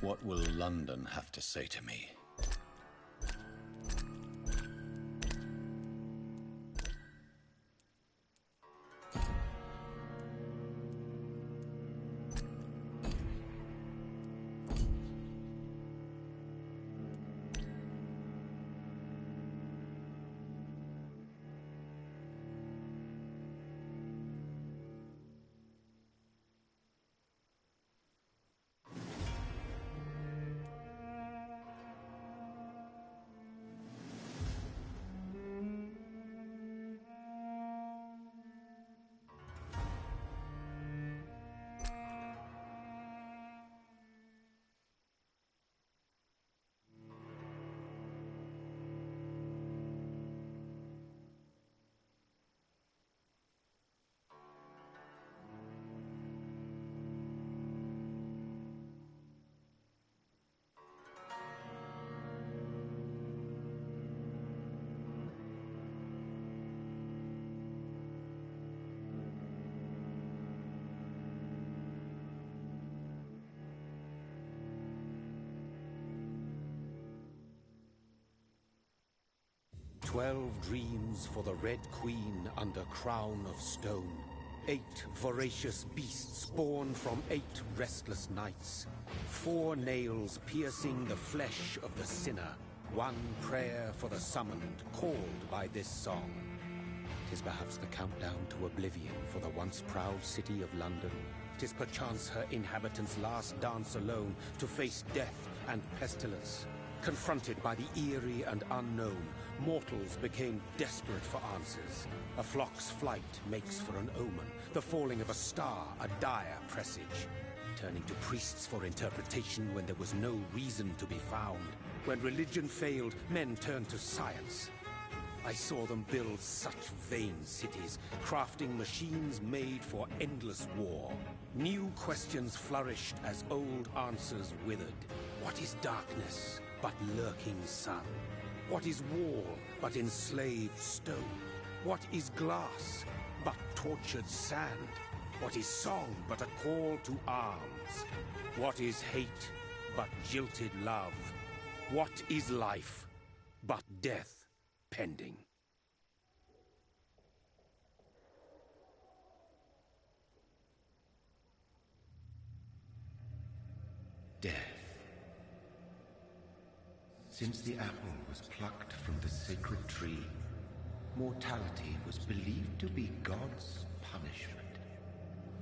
What will London have to say to me? "12 dreams for the Red Queen under crown of stone. 8 voracious beasts born from 8 restless nights. 4 nails piercing the flesh of the sinner. 1 prayer for the summoned, called by this song. 'Tis perhaps the countdown to oblivion for the once proud city of London. 'Tis perchance her inhabitants' last dance alone to face death and pestilence. Confronted by the eerie and unknown, mortals became desperate for answers. A flock's flight makes for an omen, the falling of a star a dire presage. Turning to priests for interpretation when there was no reason to be found. When religion failed, men turned to science. I saw them build such vain cities, crafting machines made for endless war. New questions flourished as old answers withered. What is darkness but lurking sun? What is wall but enslaved stone? What is glass but tortured sand? What is song but a call to arms? What is hate but jilted love? What is life but death pending? Death. Since the apple was plucked from the sacred tree, mortality was believed to be God's punishment,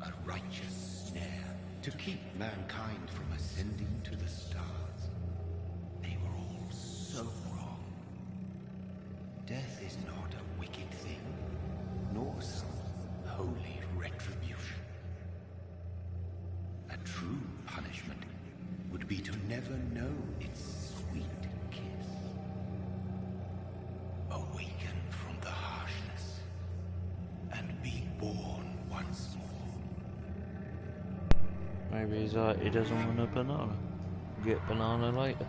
a righteous snare to keep mankind from ascending to the stars. They were all so wrong. Death is not a wicked thing, nor some holy retribution. A true punishment would be to never know its Maybe he doesn't want a banana. Get banana later.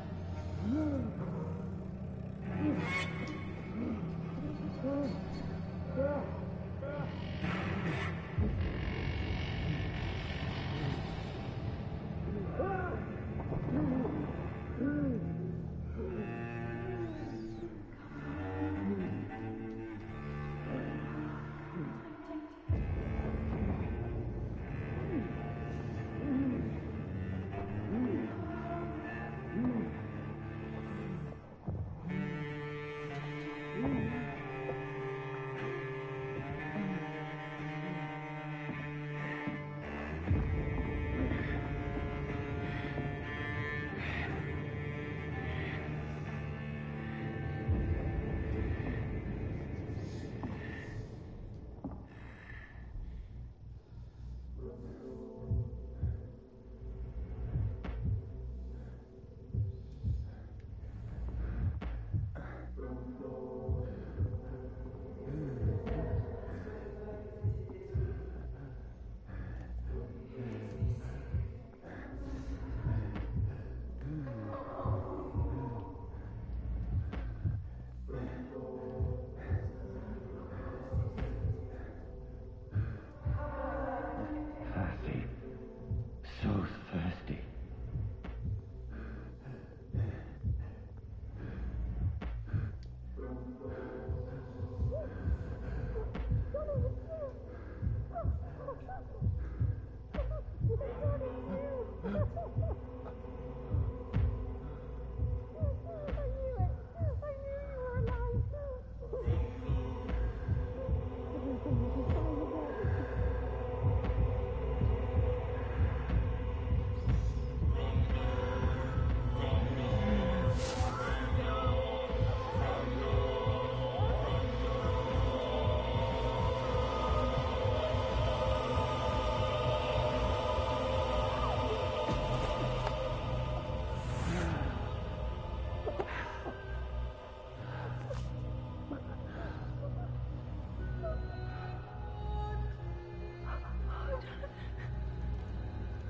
Thirsty. So thirsty.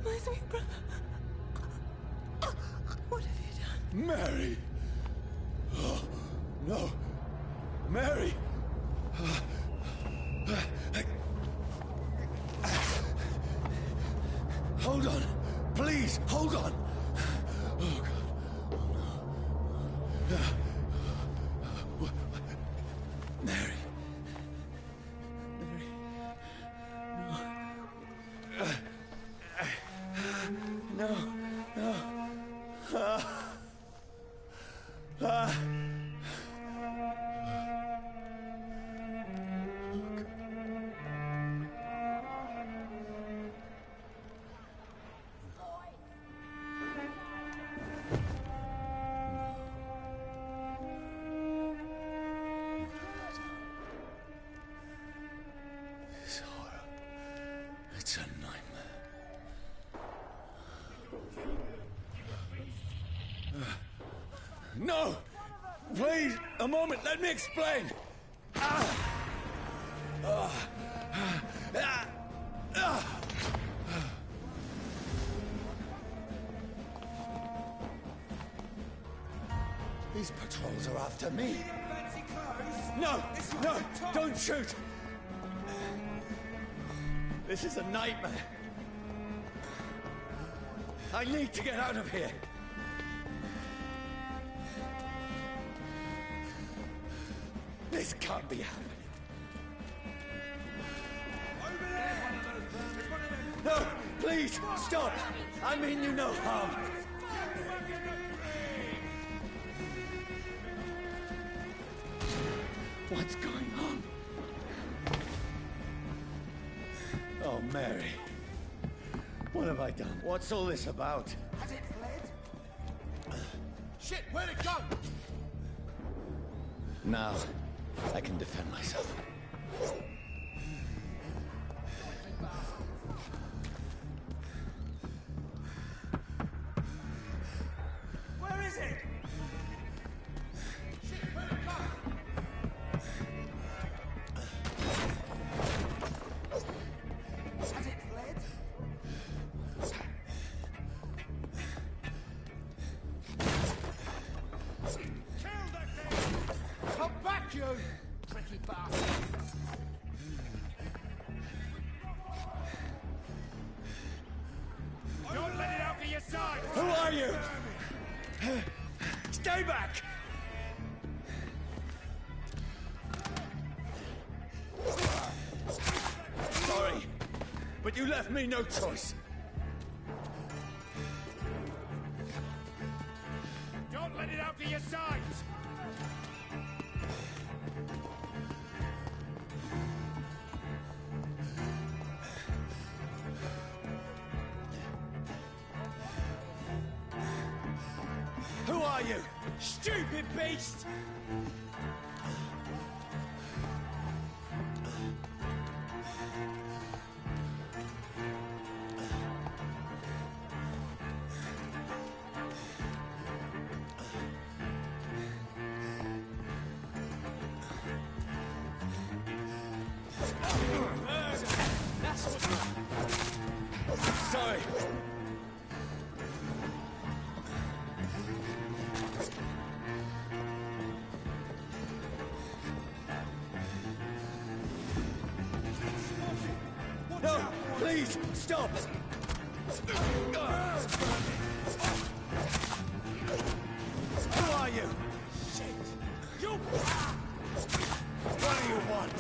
My sweet brother. What have you done? Mary! Oh, no! Mary! Hold on! Please, hold on! Oh, God. Oh, no. Mary. Mary. No. No. This horror. It's a nightmare. No! Please, a moment, let me explain! These patrols are after me. No! No! Don't shoot! This is a nightmare. I need to get out of here. This can't be happening. No, please, stop. I mean you no harm. What's going on? Oh, Mary. What have I done? What's all this about? Has it fled? Shit, where'd it go? Now, I can defend myself. Where is it? Shit, where'd it go? Has it fled? are you? Stay back! Sorry, but you left me no choice. Don't let it out to your sides! Who are you? Stupid beast! Sorry. No, please, stop! Who are you? Shit! You! What do you want?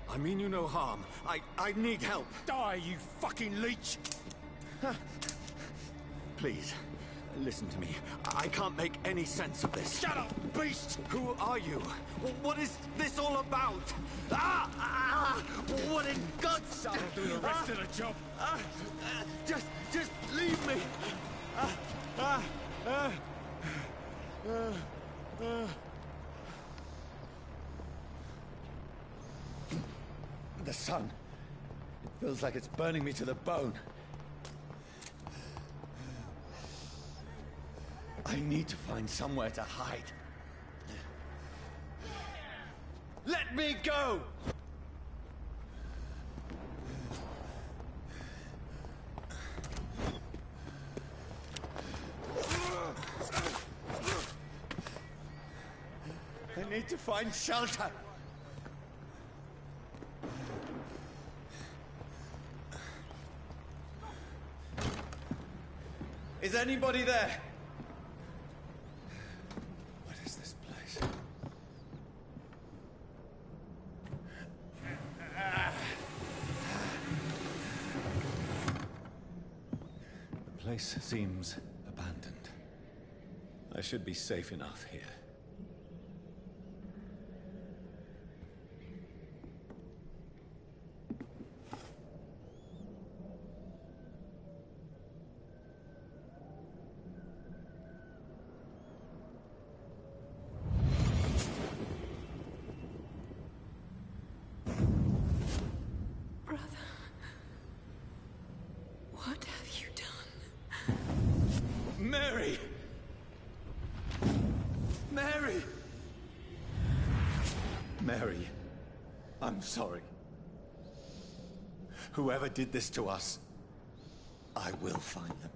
I mean you no harm. I need help. Die, you fucking leech! Please, listen to me. I can't make any sense of this. Shut up, beast! Who are you? What is this all about? What in God's... That'll do the rest of the job. Just leave me. The sun. It feels like it's burning me to the bone. I need to find somewhere to hide. Let me go! I need to find shelter. Is anybody there? What is this place? The place seems abandoned. I should be safe enough here. What have you done? Mary! Mary! Mary, I'm sorry. Whoever did this to us, I will find them.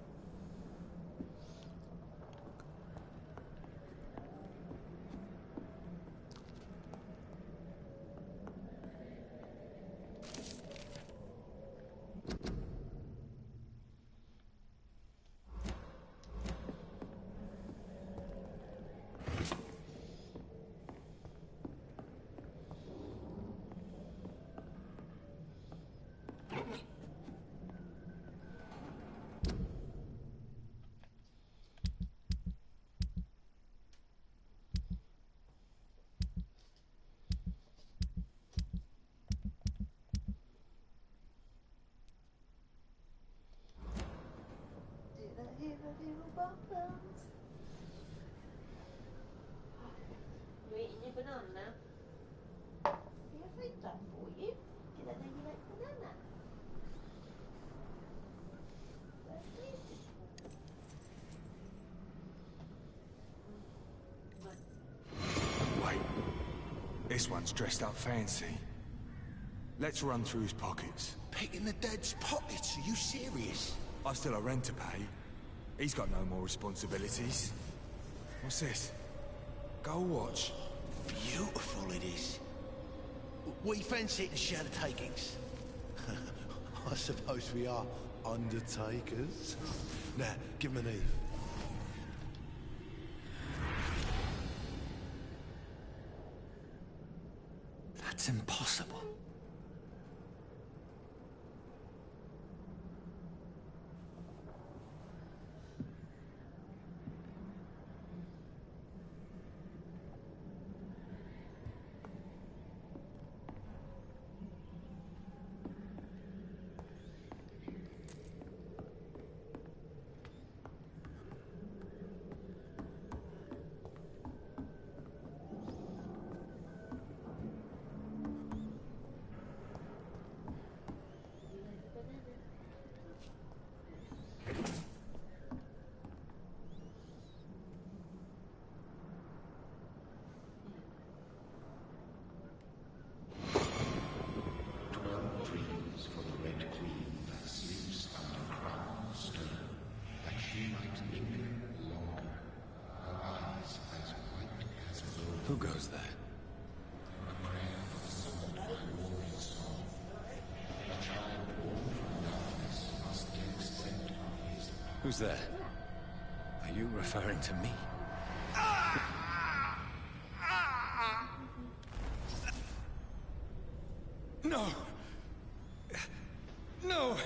You eating your banana now? See if they've done for you. Did I know you like banana? Wait. This one's dressed up fancy. Let's run through his pockets. Picking the dead's pockets? Are you serious? I've still a rent to pay. He's got no more responsibilities. What's this? Gold watch. Beautiful it is. We fancy it to share the takings. I suppose we are undertakers. Now, give him an Eve. That's impossible. Who goes there? Who's there? Are you referring to me? No! No!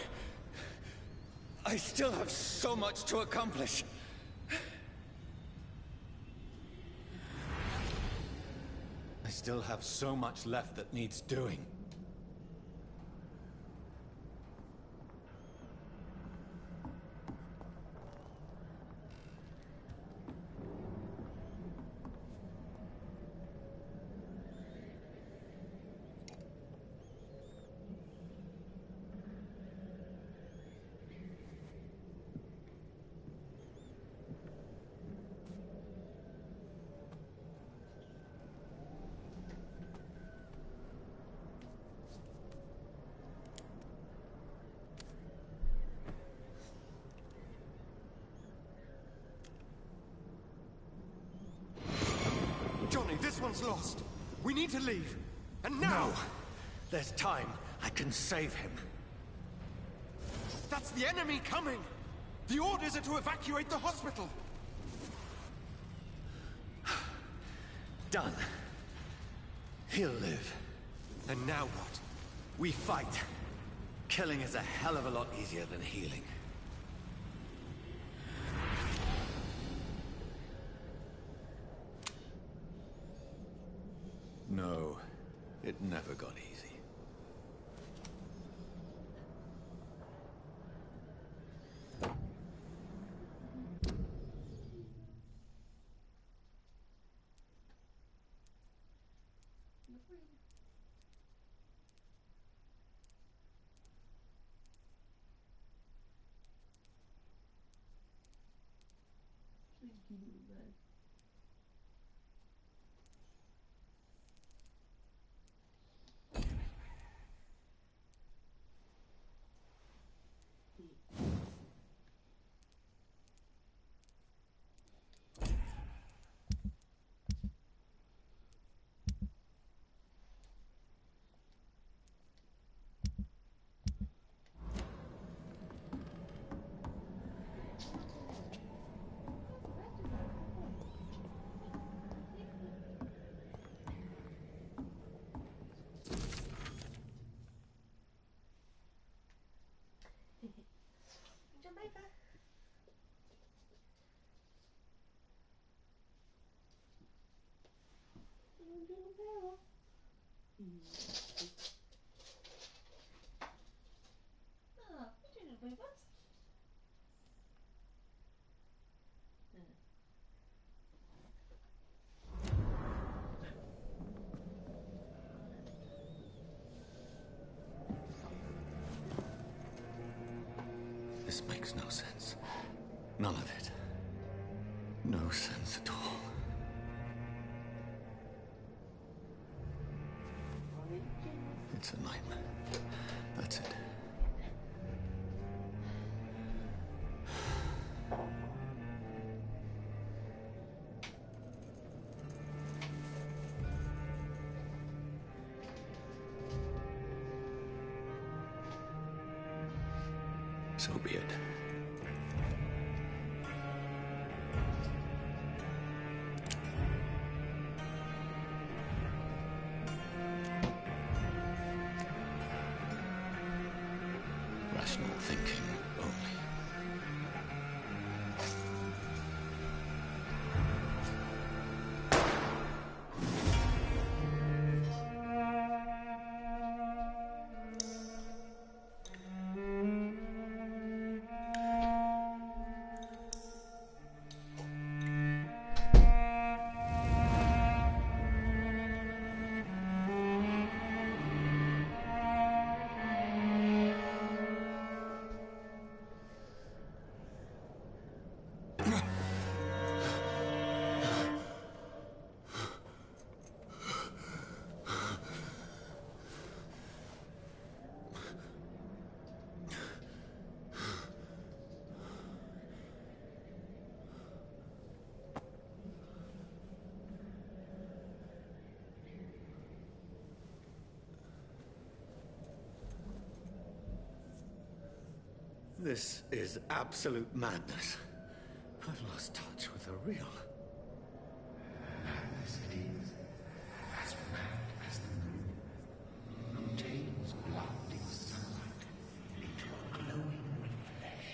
I still have so much to accomplish. I still have so much left that needs doing. Johnny, this one's lost. We need to leave. And now! No! There's time. I can save him. That's the enemy coming! The orders are to evacuate the hospital! Done. He'll live. And now what? We fight. Killing is a hell of a lot easier than healing. No, it never got easy. Jamaica. Ah, we didn't wait once. This makes no sense. None of it. No sense at all. It's a nightmare. That's it. So be it. Rational thinking only. This is absolute madness. I've lost touch with the real. Madness it is, as mad as the moon, who tames blinding sunlight into a glowing flesh.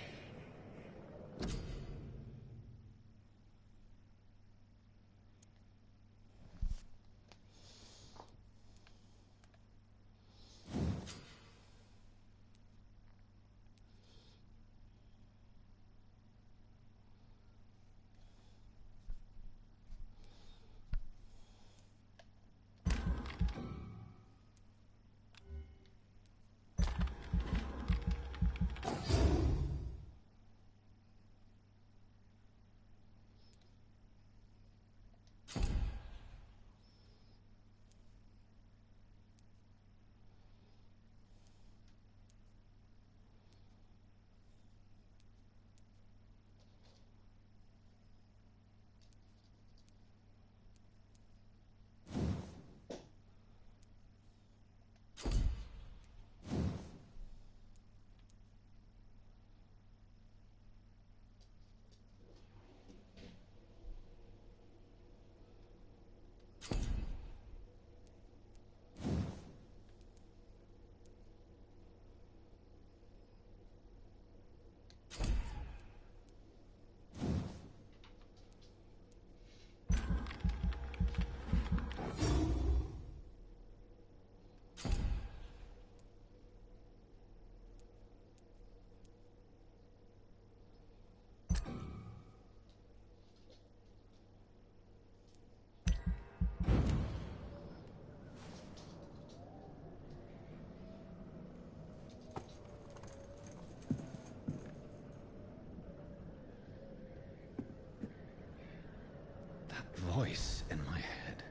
Voice in my head.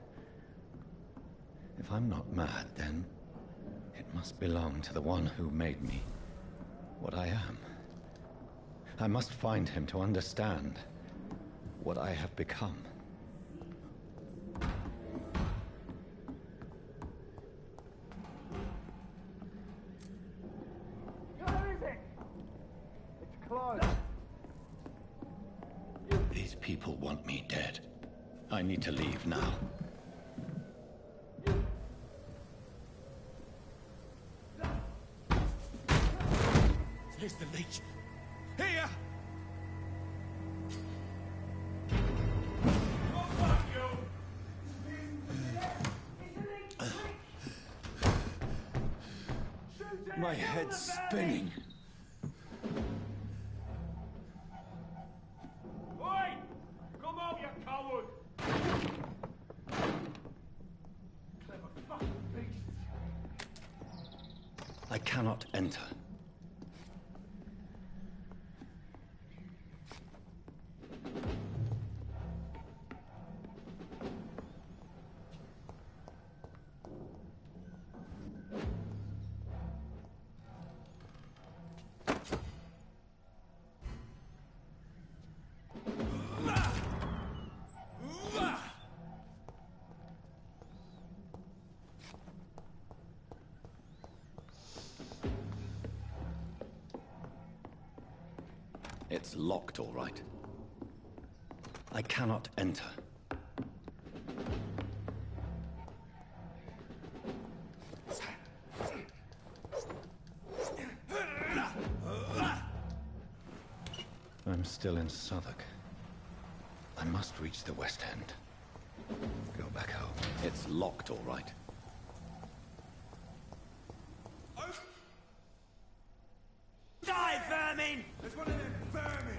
If I'm not mad, then it must belong to the one who made me what I am. I must find him to understand what I have become. Where is it? It's closed. These people want me dead. I need to leave now. Here's the leech. Here! My head's spinning. Oi! Come out, you coward! Clever fucking beasts. I cannot enter. It's locked, all right. I cannot enter. I'm still in Southwark. I must reach the West End. Go back home. It's locked, all right. Die, vermin! There's one of them vermin!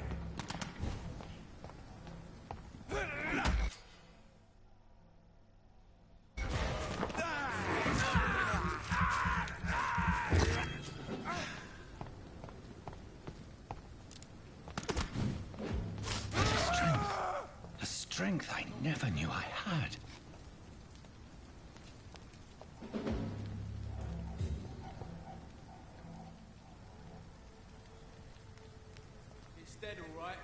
A strength I never knew I had. It's dead, all right.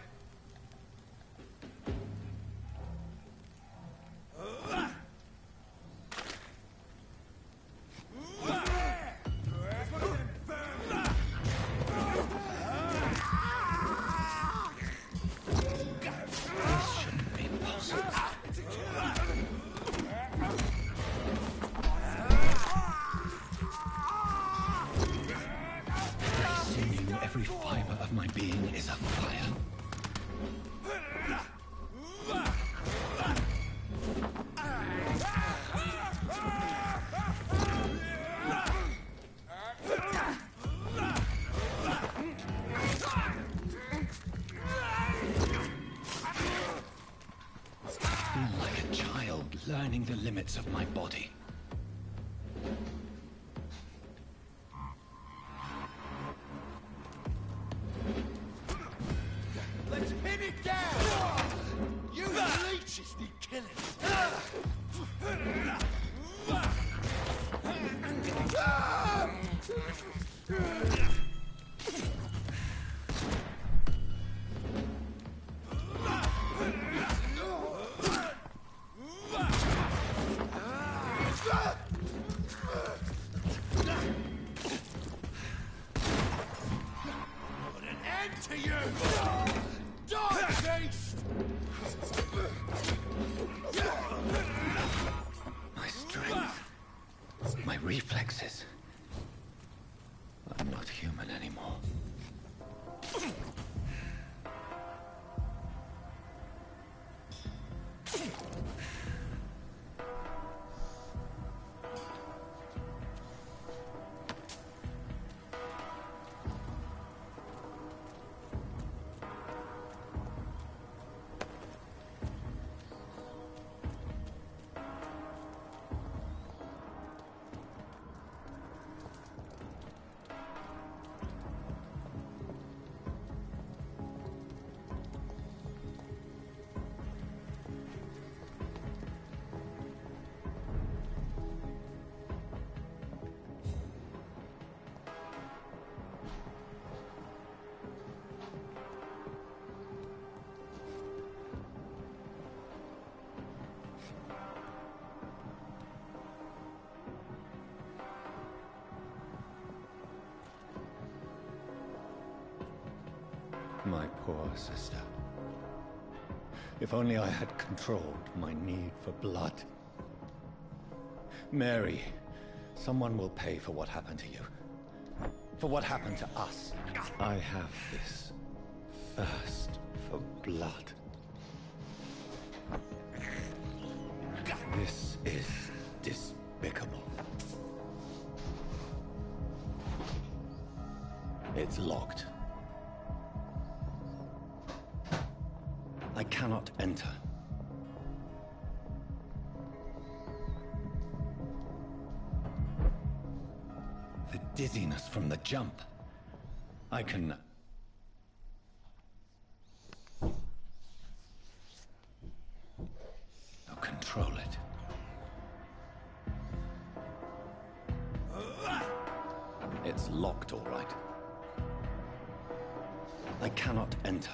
This shouldn't be possible. Every fiber of my being is afire. I feel like a child learning the limits of my body. Let's pin it down! You leeches need killing. Put an end to you! Die, beast! My strength, my reflexes. I'm not human anymore. My poor sister. If only I had controlled my need for blood. Mary, someone will pay for what happened to you. For what happened to us. I have this thirst for blood. This is despicable. It's locked. I cannot enter. The dizziness from the jump. I can... control it. It's locked, all right. I cannot enter.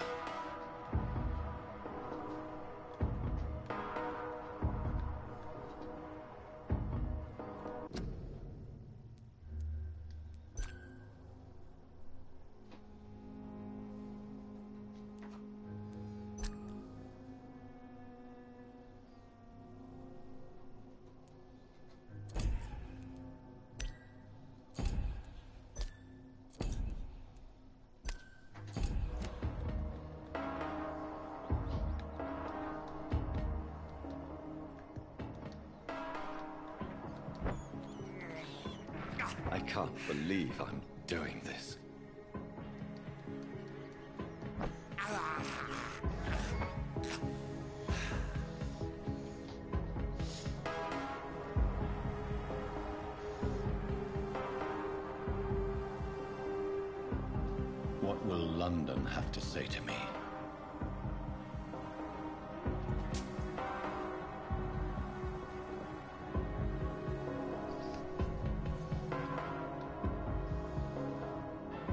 can't believe I'm doing this. What will London have to say to me?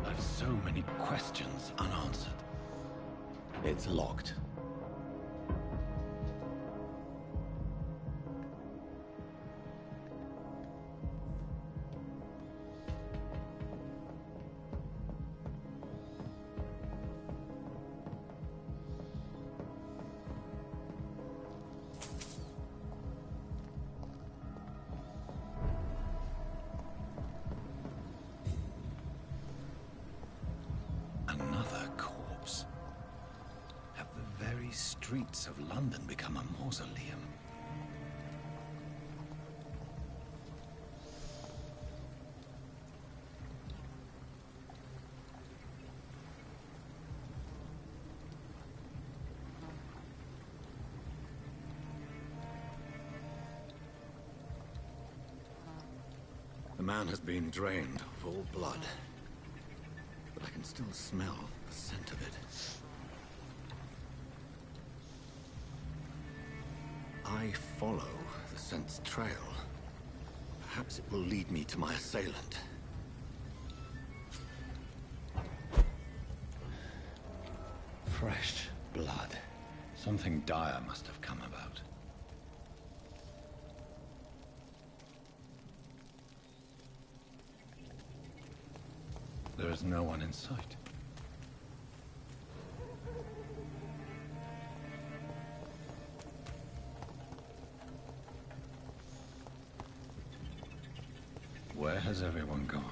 I've so many questions unanswered. It's locked. Another corpse. Have the very streets of London become a mausoleum? The man has been drained of all blood, but I can still smell the scent of it. I follow the scent's trail. Perhaps it will lead me to my assailant. Fresh blood. Something dire must have come about. There is no one in sight. Where has everyone gone?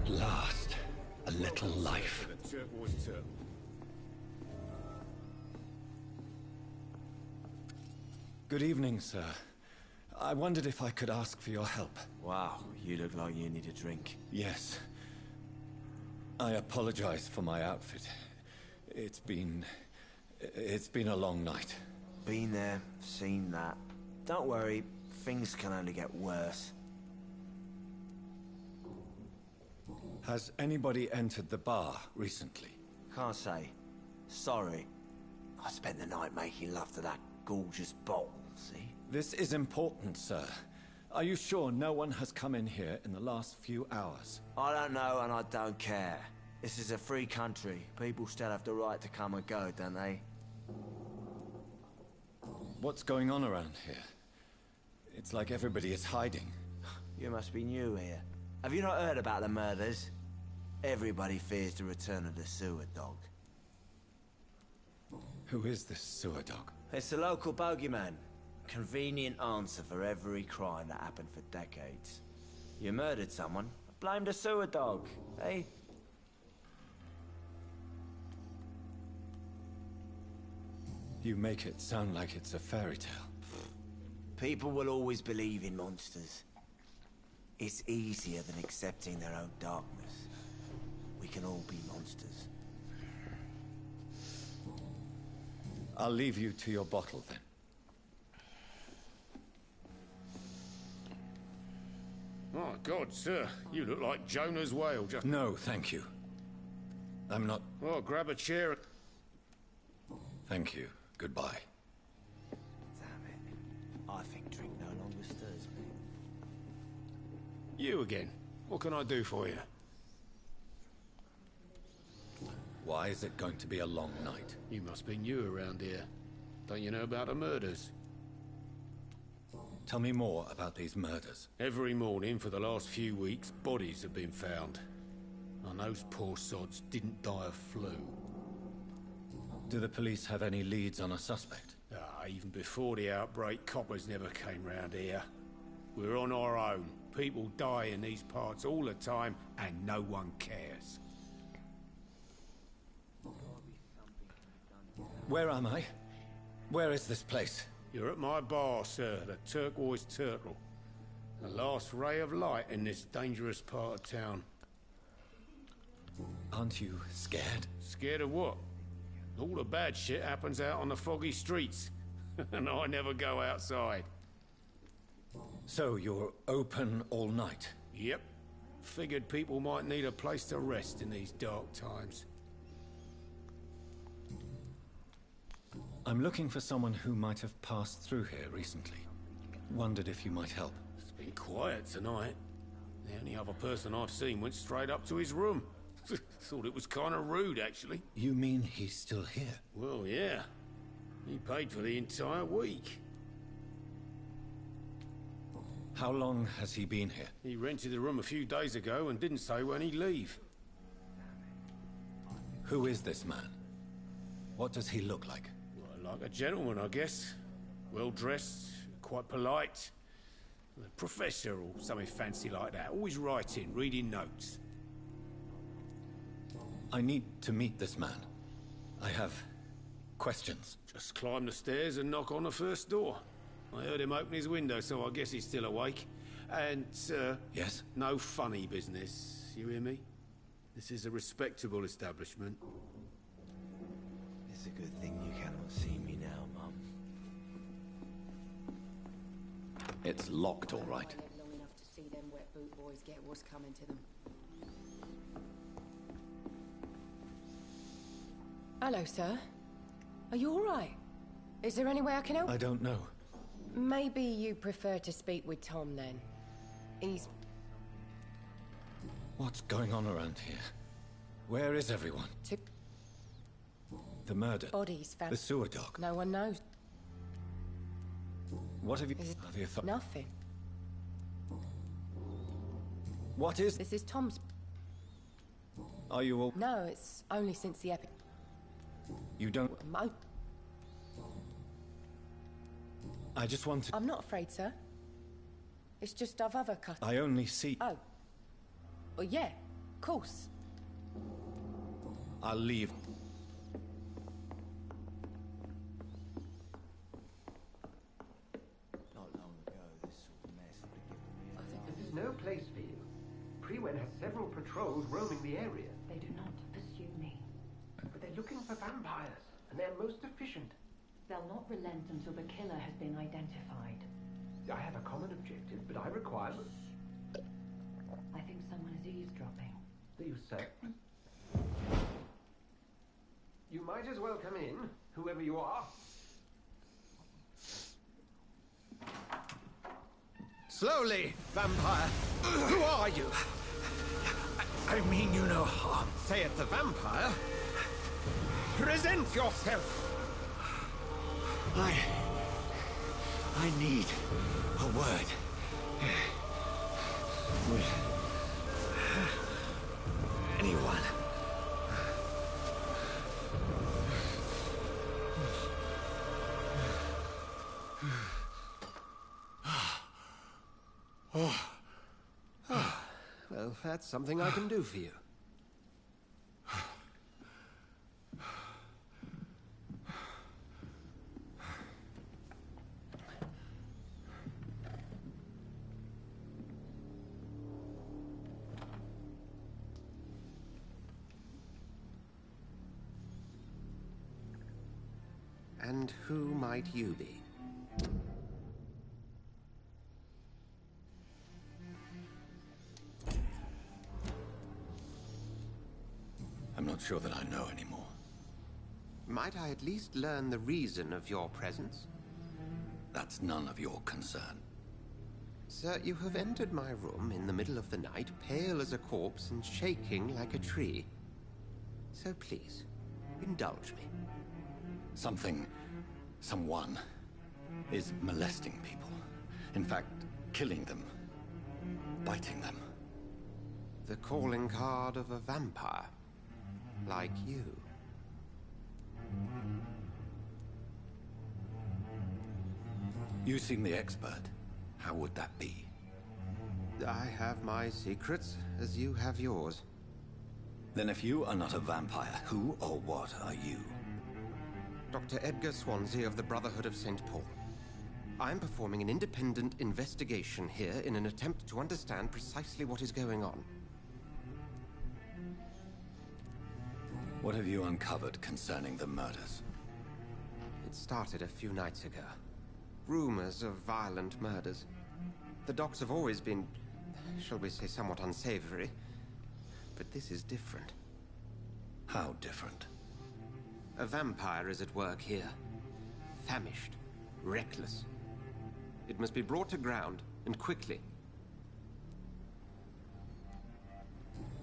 At last, a little life. Good evening, sir. I wondered if I could ask for your help. Wow, you look like you need a drink. Yes. I apologize for my outfit. It's been a long night. Been there, seen that. Don't worry, things can only get worse. Has anybody entered the bar recently? Can't say. Sorry. I spent the night making love to that gorgeous bottle, see? This is important, sir. Are you sure no one has come in here in the last few hours? I don't know and I don't care. This is a free country. People still have the right to come and go, don't they? What's going on around here? It's like everybody is hiding. You must be new here. Have you not heard about the murders? Everybody fears the return of the sewer dog. Who is this sewer dog? It's the local bogeyman. Convenient answer for every crime that happened for decades. You murdered someone, blame the sewer dog, eh? You make it sound like it's a fairy tale. People will always believe in monsters. It's easier than accepting their own darkness. We can all be monsters. I'll leave you to your bottle, then. My God, sir, you look like Jonah's whale, just... No, thank you. I'm not... Oh, grab a chair. Thank you. Goodbye. Damn it. I think drink no longer stirs me. You again. What can I do for you? Why is it going to be a long night? You must be new around here. Don't you know about the murders? Tell me more about these murders. Every morning for the last few weeks, bodies have been found. And those poor sods didn't die of flu. Do the police have any leads on a suspect? Even before the outbreak, coppers never came round here. We're on our own. People die in these parts all the time, and no one cares. Where am I? Where is this place? You're at my bar, sir, the Turquoise Turtle. The last ray of light in this dangerous part of town. Aren't you scared? Scared of what? All the bad shit happens out on the foggy streets. And I never go outside. So you're open all night? Yep. Figured people might need a place to rest in these dark times. I'm looking for someone who might have passed through here recently. Wondered if you might help. It's been quiet tonight. The only other person I've seen went straight up to his room. Thought it was kind of rude, actually. You mean he's still here? Well, yeah. He paid for the entire week. How long has he been here? He rented the room a few days ago and didn't say when he'd leave. Who is this man? What does he look like? Well, like a gentleman, I guess. Well-dressed, quite polite. A professor or something fancy like that. Always writing, reading notes. I need to meet this man. I have questions. Just climb the stairs and knock on the first door. I heard him open his window, so I guess he's still awake. And, Yes? no funny business, you hear me? This is a respectable establishment. It's a good thing you cannot see me now, Mum. It's locked, all right. Long enough to see them wet boot boys get what's coming to them. Hello, sir. Are you all right? Is there any way I can help? I don't know. Maybe you prefer to speak with Tom, then. He's... What's going on around here? Where is everyone? The murder. Bodies found. The sewer dog. No one knows. What have you... Nothing. What is... This is Tom's... Are you all... No, it's only since the epic... You don't... I just want to... I'm not afraid, sir. It's just I've other customers. I only see... Oh. Well, yeah. Course. I'll leave. Not long ago, this sort of mess would have given me a This is no place for you. Priwen has several patrols roaming the area. They do not pursue me. But they're looking for vampires, and they're most efficient. They'll not relent until the killer has been identified. I have a common objective, but I require... I think someone is eavesdropping. Do you, sir? You might as well come in, whoever you are. Slowly, vampire. Who are you? I mean you no harm. Say it, the vampire. Present yourself. I need a word. With anyone. Well, that's something I can do for you. And who might you be? I'm not sure that I know anymore. Might I at least learn the reason of your presence? That's none of your concern. Sir, you have entered my room in the middle of the night, pale as a corpse and shaking like a tree. So please, indulge me. Someone is molesting people. In fact, killing them. Biting them. The calling card of a vampire. Like you. You seem the expert. How would that be? I have my secrets, as you have yours. Then if you are not a vampire, who or what are you? Dr. Edgar Swansea of the Brotherhood of St. Paul. I'm performing an independent investigation here in an attempt to understand precisely what is going on. What have you uncovered concerning the murders? It started a few nights ago. Rumors of violent murders. The docs have always been, shall we say, somewhat unsavory. But this is different. How different? A vampire is at work here. Famished. Reckless. It must be brought to ground, and quickly.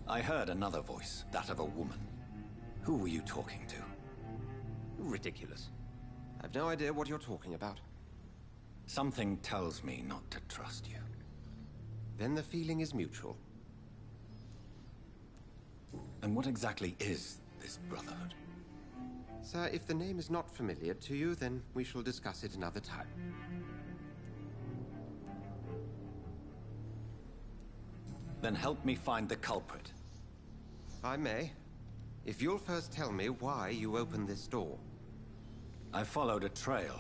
I heard another voice, that of a woman. Who were you talking to? Ridiculous. I've no idea what you're talking about. Something tells me not to trust you. Then the feeling is mutual. And what exactly is this Brotherhood? Sir, if the name is not familiar to you, then we shall discuss it another time. Then help me find the culprit. I may. If you'll first tell me why you opened this door. I followed a trail.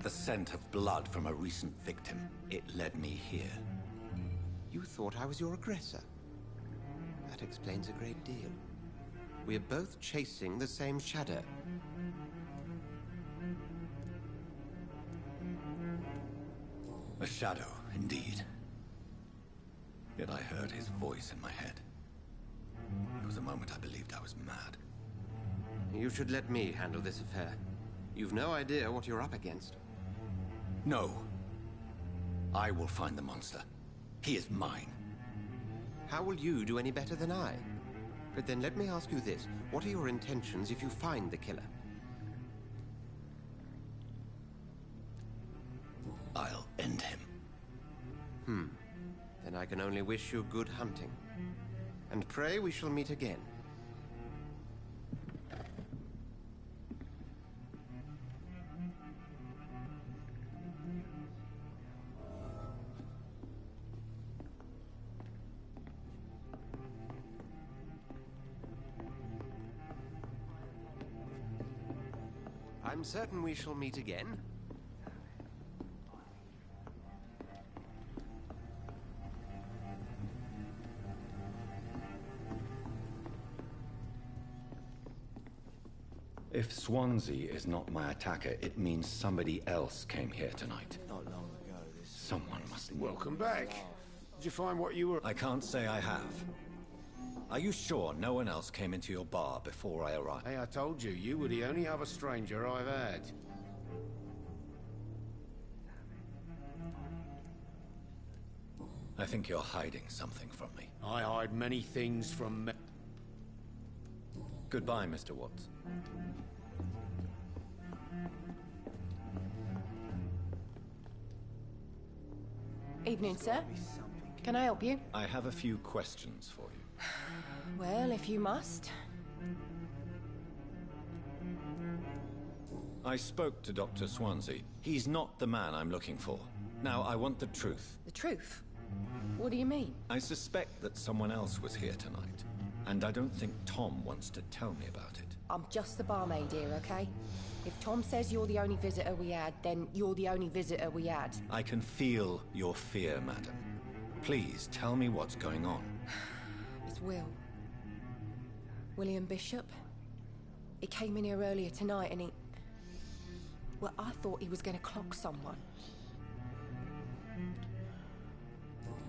The scent of blood from a recent victim. It led me here. You thought I was your aggressor. That explains a great deal. We are both chasing the same shadow. A shadow, indeed. Yet I heard his voice in my head. There was a moment I believed I was mad. You should let me handle this affair. You've no idea what you're up against. No. I will find the monster. He is mine. How will you do any better than I? But then let me ask you this. What are your intentions if you find the killer? I'll end him. Then I can only wish you good hunting. And pray we shall meet again. I'm certain we shall meet again. If Swansea is not my attacker, it means somebody else came here tonight. Not long ago, this... Someone must... Welcome back. Did you find what you were... I can't say I have. Are you sure no one else came into your bar before I arrived? Hey, I told you, you were the only other stranger I've had. I think you're hiding something from me. I hide many things from me. Goodbye, Mr. Watts. Evening, sir. Can I help you? I have a few questions for you. Well, if you must. I spoke to Dr. Swansea. He's not the man I'm looking for. Now, I want the truth. The truth? What do you mean? I suspect that someone else was here tonight, and I don't think Tom wants to tell me about it. I'm just the barmaid here, okay? If Tom says you're the only visitor we had, then you're the only visitor we had. I can feel your fear, madam. Please, tell me what's going on. It's Will. William Bishop. He came in here earlier tonight and he... Well, I thought he was going to clock someone.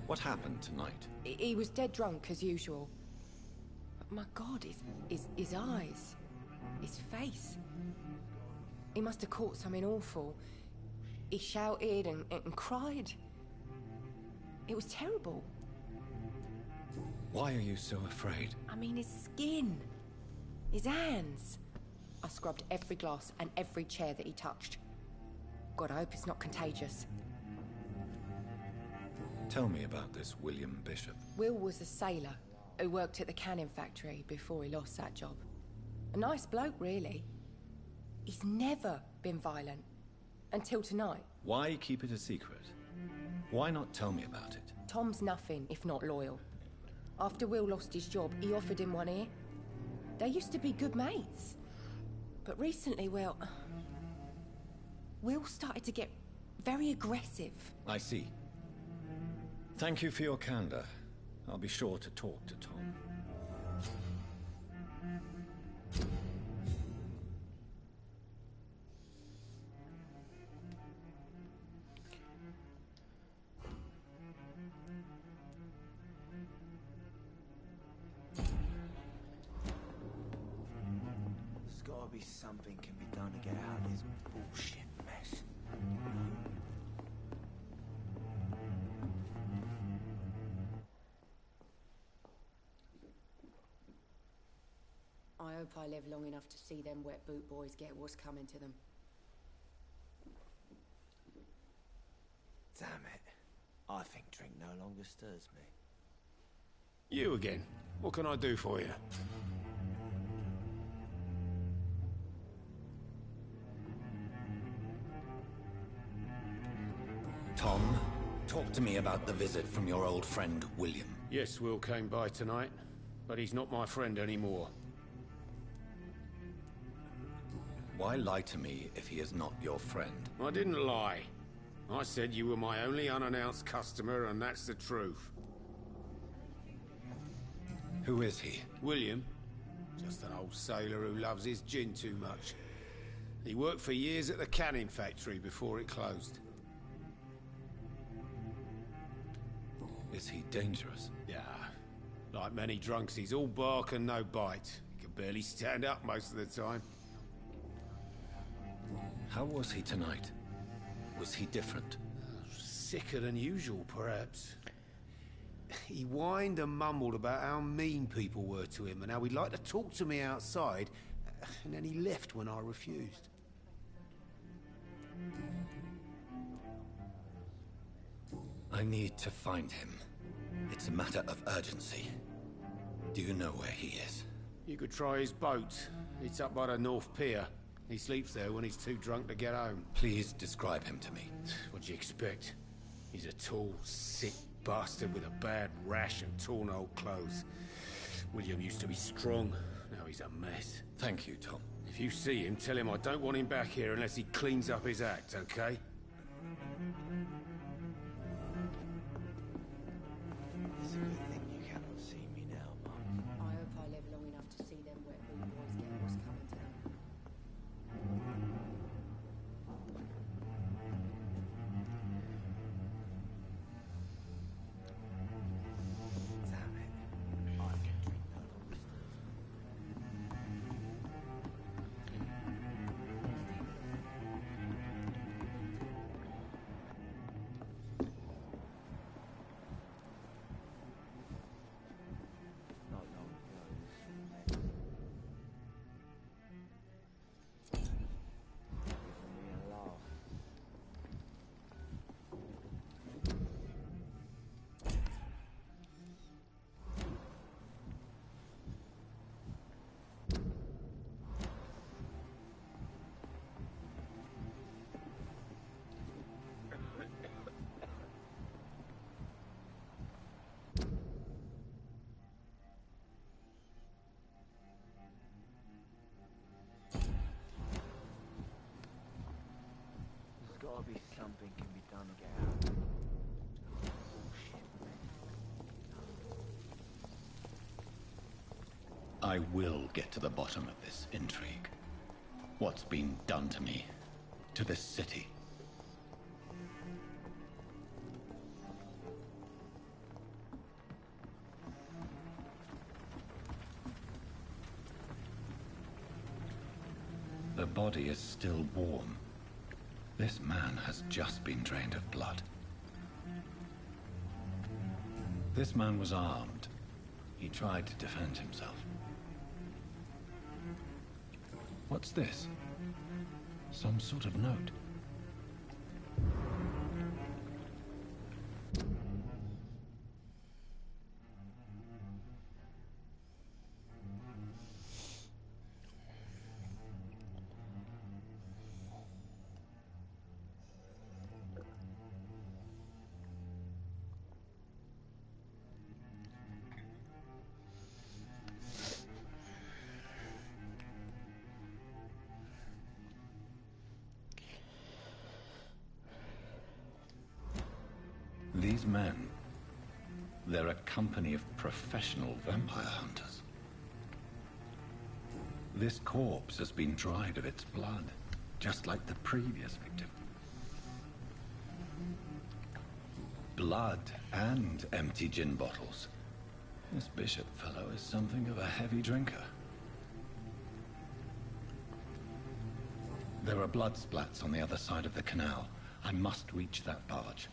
What happened tonight? He was dead drunk, as usual. But my God, his eyes. His face. He must have caught something awful. He shouted and cried. It was terrible. Why are you so afraid? I mean, his skin. His hands. I scrubbed every glass and every chair that he touched. God, I hope it's not contagious. Tell me about this William Bishop. Will was a sailor who worked at the canning factory before he lost that job. A nice bloke, really. He's never been violent. Until tonight. Why keep it a secret? Why not tell me about it? Tom's nothing if not loyal. After Will lost his job, he offered him one ear. They used to be good mates. But recently, well... Will started to get very aggressive. I see. Thank you for your candor. I'll be sure to talk to Tom. There's gotta be something can be done to get out of this bullshit mess. I hope I live long enough to see them wet boot boys get what's coming to them. Damn it. I think drink no longer stirs me. You again. What can I do for you? Tom, talk to me about the visit from your old friend, William. Yes, Will came by tonight, but he's not my friend anymore. Why lie to me if he is not your friend? I didn't lie. I said you were my only unannounced customer, and that's the truth. Who is he? William. Just an old sailor who loves his gin too much. He worked for years at the canning factory before it closed. Is he dangerous? Yeah. Like many drunks, he's all bark and no bite. He can barely stand up most of the time. How was he tonight? Was he different? Sicker than usual, perhaps. He whined and mumbled about how mean people were to him and how he'd like to talk to me outside, and then he left when I refused. I need to find him. It's a matter of urgency. Do you know where he is? You could try his boat. It's up by the North Pier. He sleeps there when he's too drunk to get home. Please describe him to me. What do you expect? He's a tall, sick bastard with a bad rash and torn old clothes. William used to be strong. Now he's a mess. Thank you, Tom. If you see him, tell him I don't want him back here unless he cleans up his act, okay? It's a good thing you cannot see me now, Mum. I hope I live long enough to see them wet boot boys get what's coming to them. Damn it. I can drink no longer. Not long ago, this giving me a laugh. There's gotta be something can be done to get out. Bullshit. I will get to the bottom of this intrigue. What's been done to me, to this city. The body is still warm. This man has just been drained of blood. This man was armed. He tried to defend himself. What's this? Some sort of note. These men, they're a company of professional vampire hunters. This corpse has been dried of its blood, just like the previous victim. Blood and empty gin bottles. This Bishop fellow is something of a heavy drinker. There are blood splats on the other side of the canal. I must reach that barge.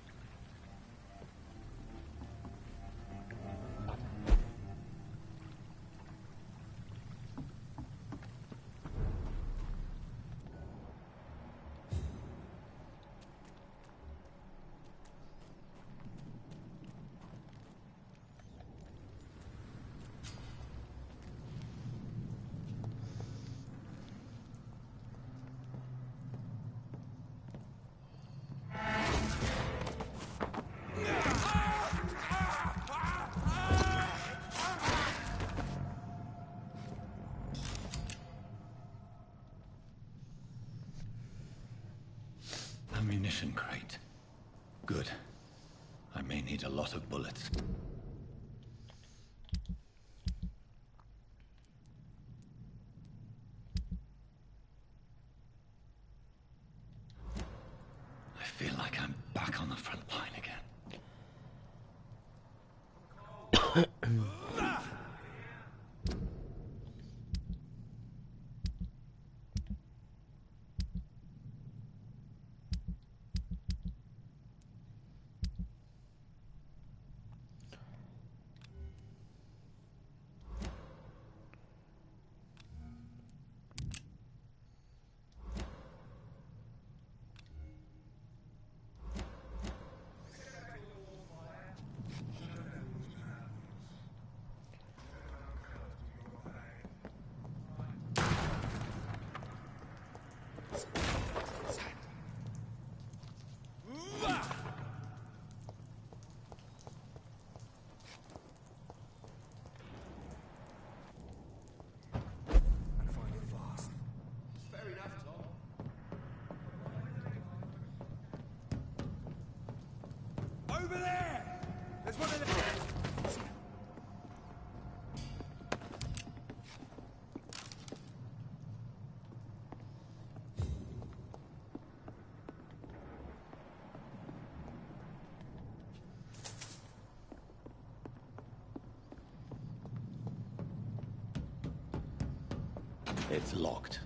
Ammunition crate. Good. I may need a lot of bullets. I feel like I'm back on the front line again. It's locked.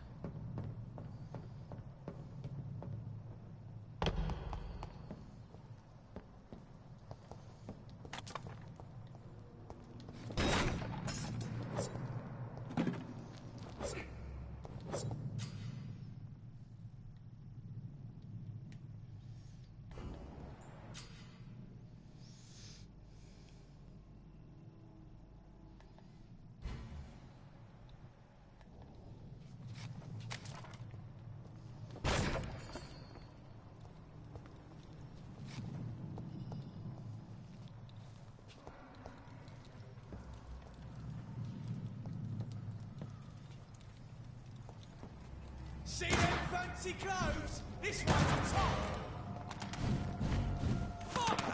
See them fancy clothes? This one's a top! Fuck!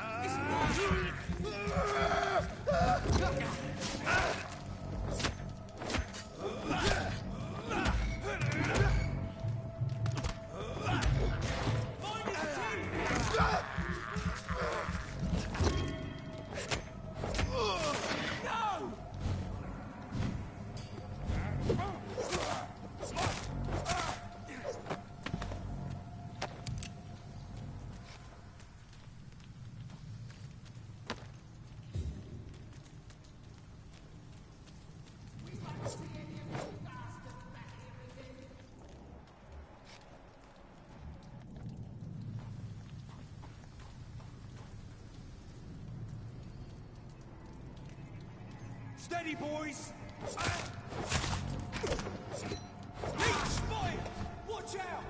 Steady, boys! Leech spotted! Watch out!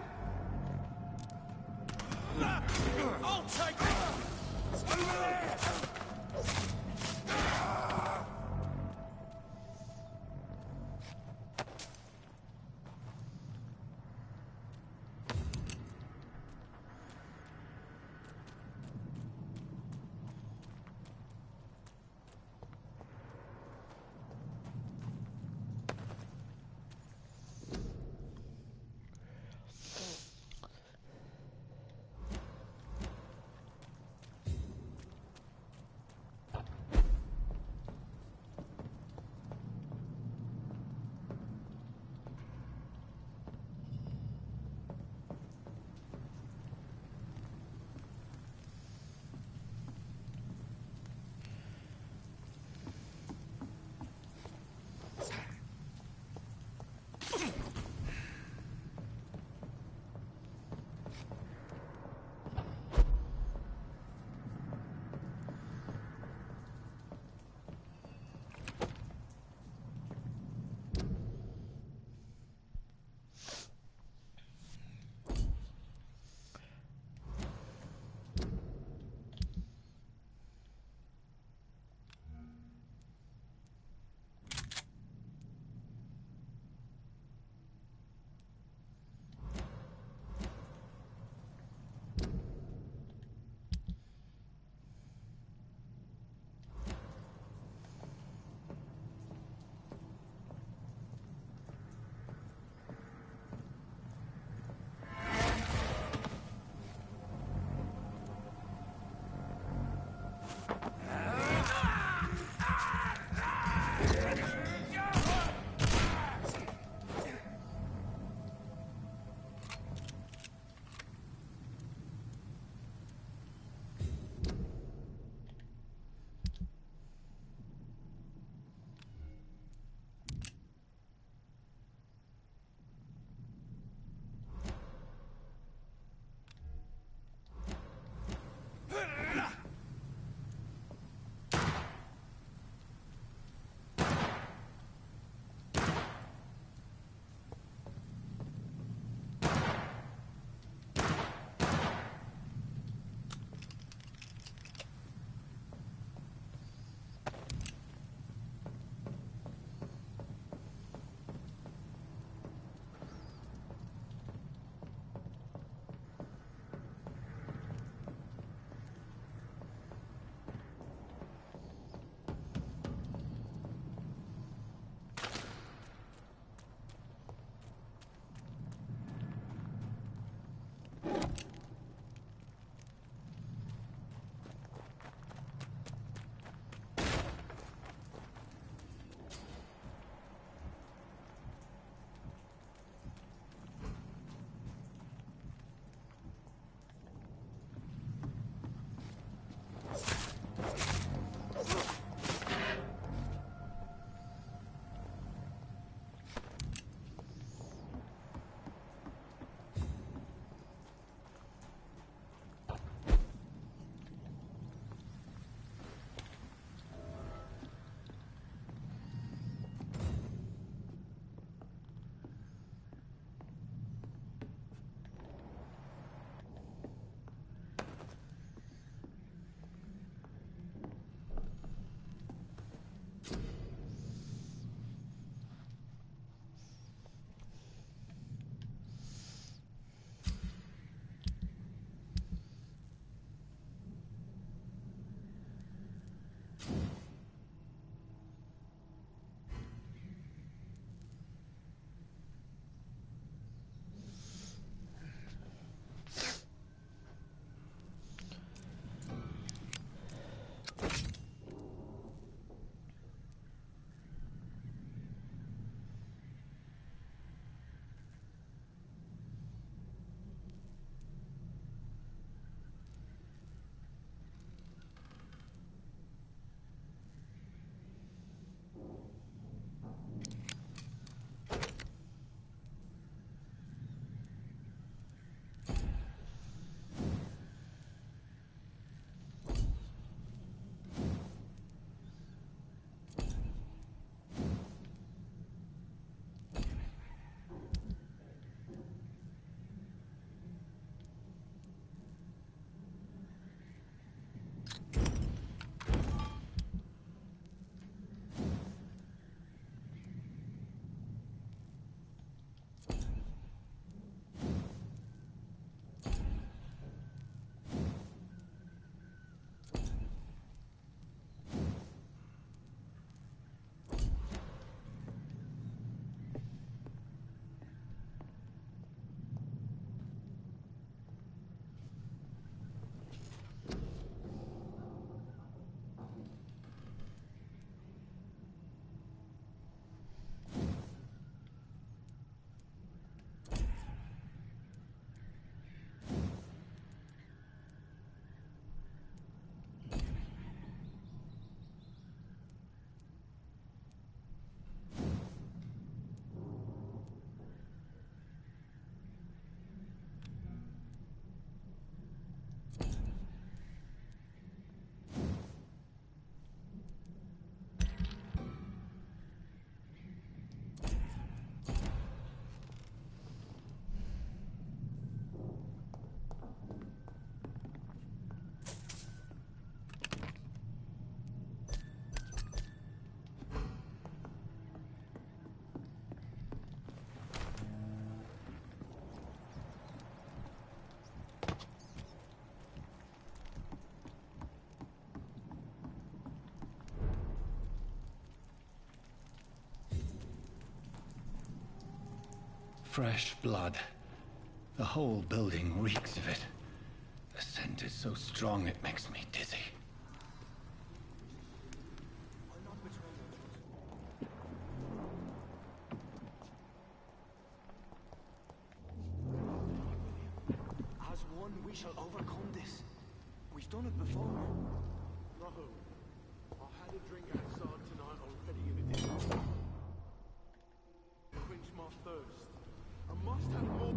I'll take it! Over there! Fresh blood. The whole building reeks of it. The scent is so strong it makes me dizzy. As one, we shall overcome this. We've done it before. No. I had a drink outside tonight already and it didn't quench my thirst. I must have more.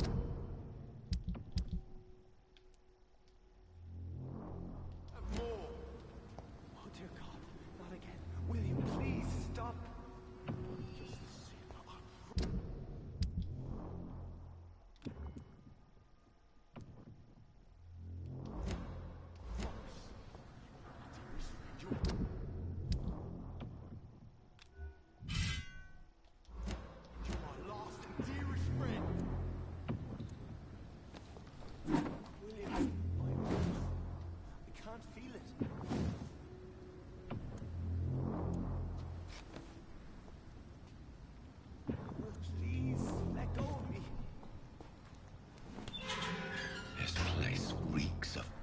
Have more. Oh dear God, not again. William, please stop.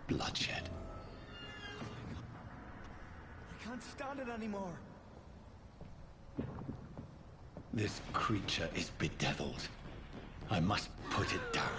Bloodshed. I can't stand it anymore. This creature is bedeviled. I must put it down.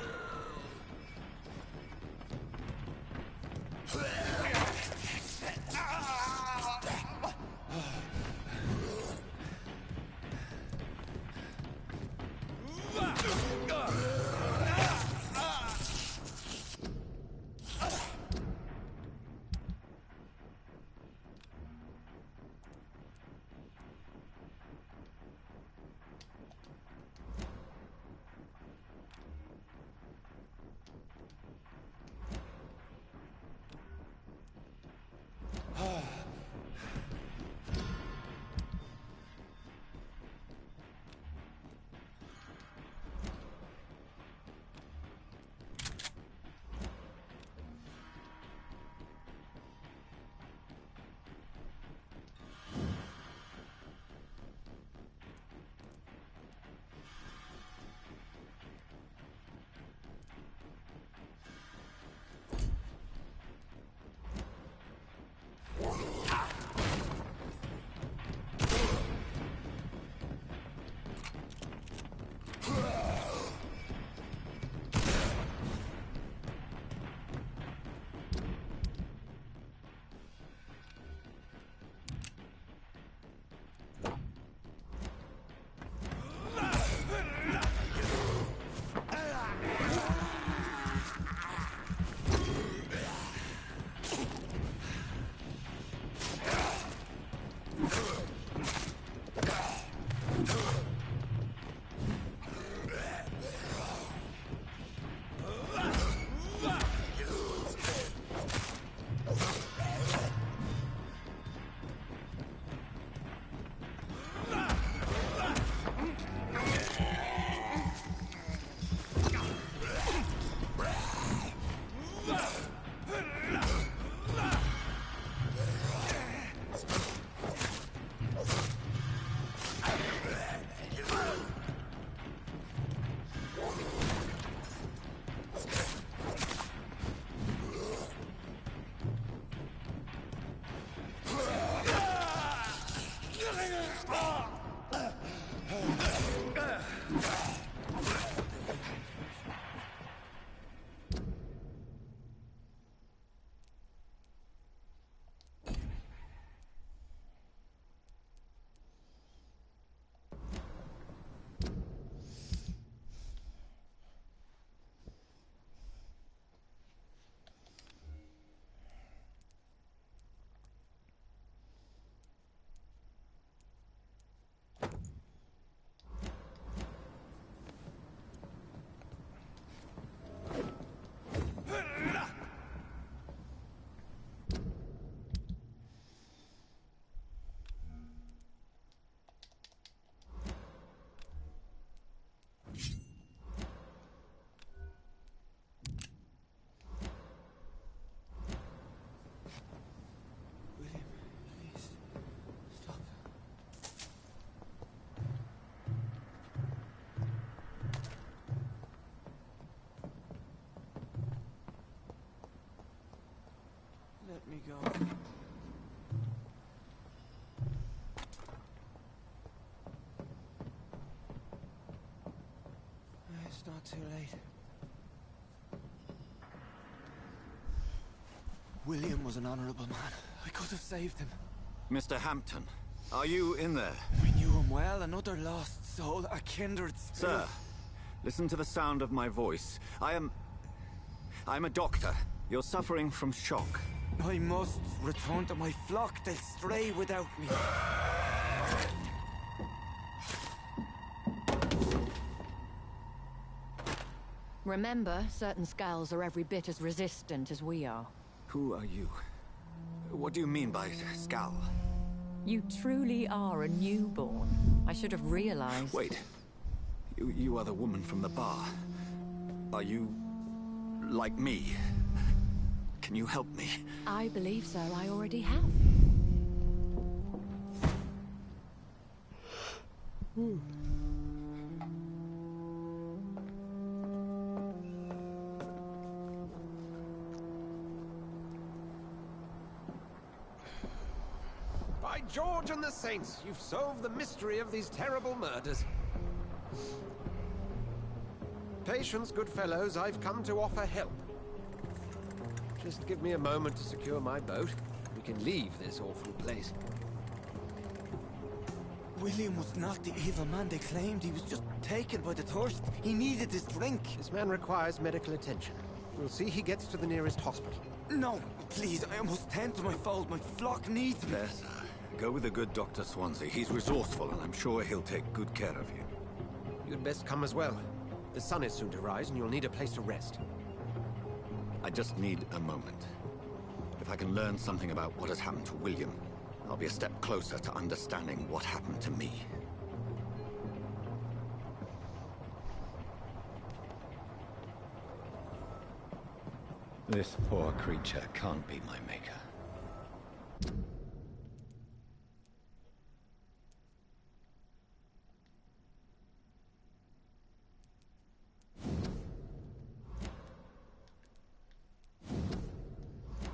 it's not too late. William was an honorable man. I could have saved him. Mr. Hampton, are you in there? We knew him well, another lost soul, a kindred spirit. Sir, listen to the sound of my voice. I'm a doctor. You're suffering from shock. I must return to my flock. They'll stray without me. Remember, certain skulls are every bit as resistant as we are. Who are you? What do you mean by Skal? You truly are a newborn. I should have realized. Wait. You are the woman from the bar. Are you... like me? Can you help me? I believe so. I already have. By George and the Saints, you've solved the mystery of these terrible murders. Patience, good fellows, I've come to offer help. Just give me a moment to secure my boat. We can leave this awful place. William was not the evil man they claimed. He was just taken by the thirst. He needed this drink. This man requires medical attention. We'll see he gets to the nearest hospital. No, please, I must tend to my fold. My flock needs me. There, sir. Go with the good Dr. Swansea. He's resourceful, and I'm sure he'll take good care of you. You'd best come as well. The sun is soon to rise, and you'll need a place to rest. I just need a moment. If I can learn something about what has happened to William, I'll be a step closer to understanding what happened to me. This poor creature can't be my maker.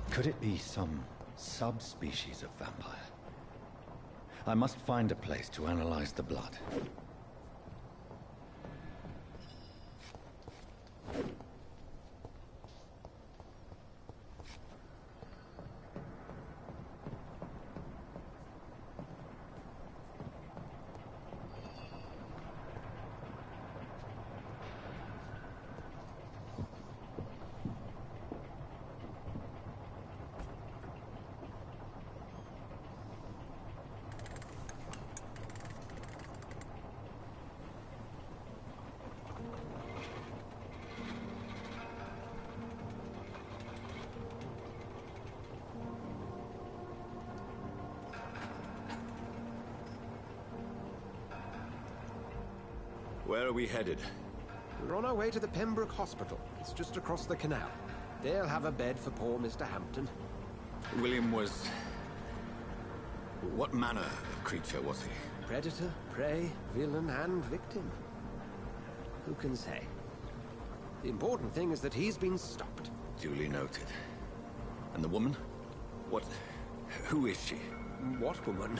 Could it be some subspecies of vampire? I must find a place to analyze the blood. Where are we headed? We're on our way to the Pembroke Hospital. It's just across the canal. They'll have a bed for poor Mr. Hampton. William was... what manner of creature was he? Predator, prey, villain, and victim. Who can say? The important thing is that he's been stopped. Duly noted. And the woman? What... who is she? What woman?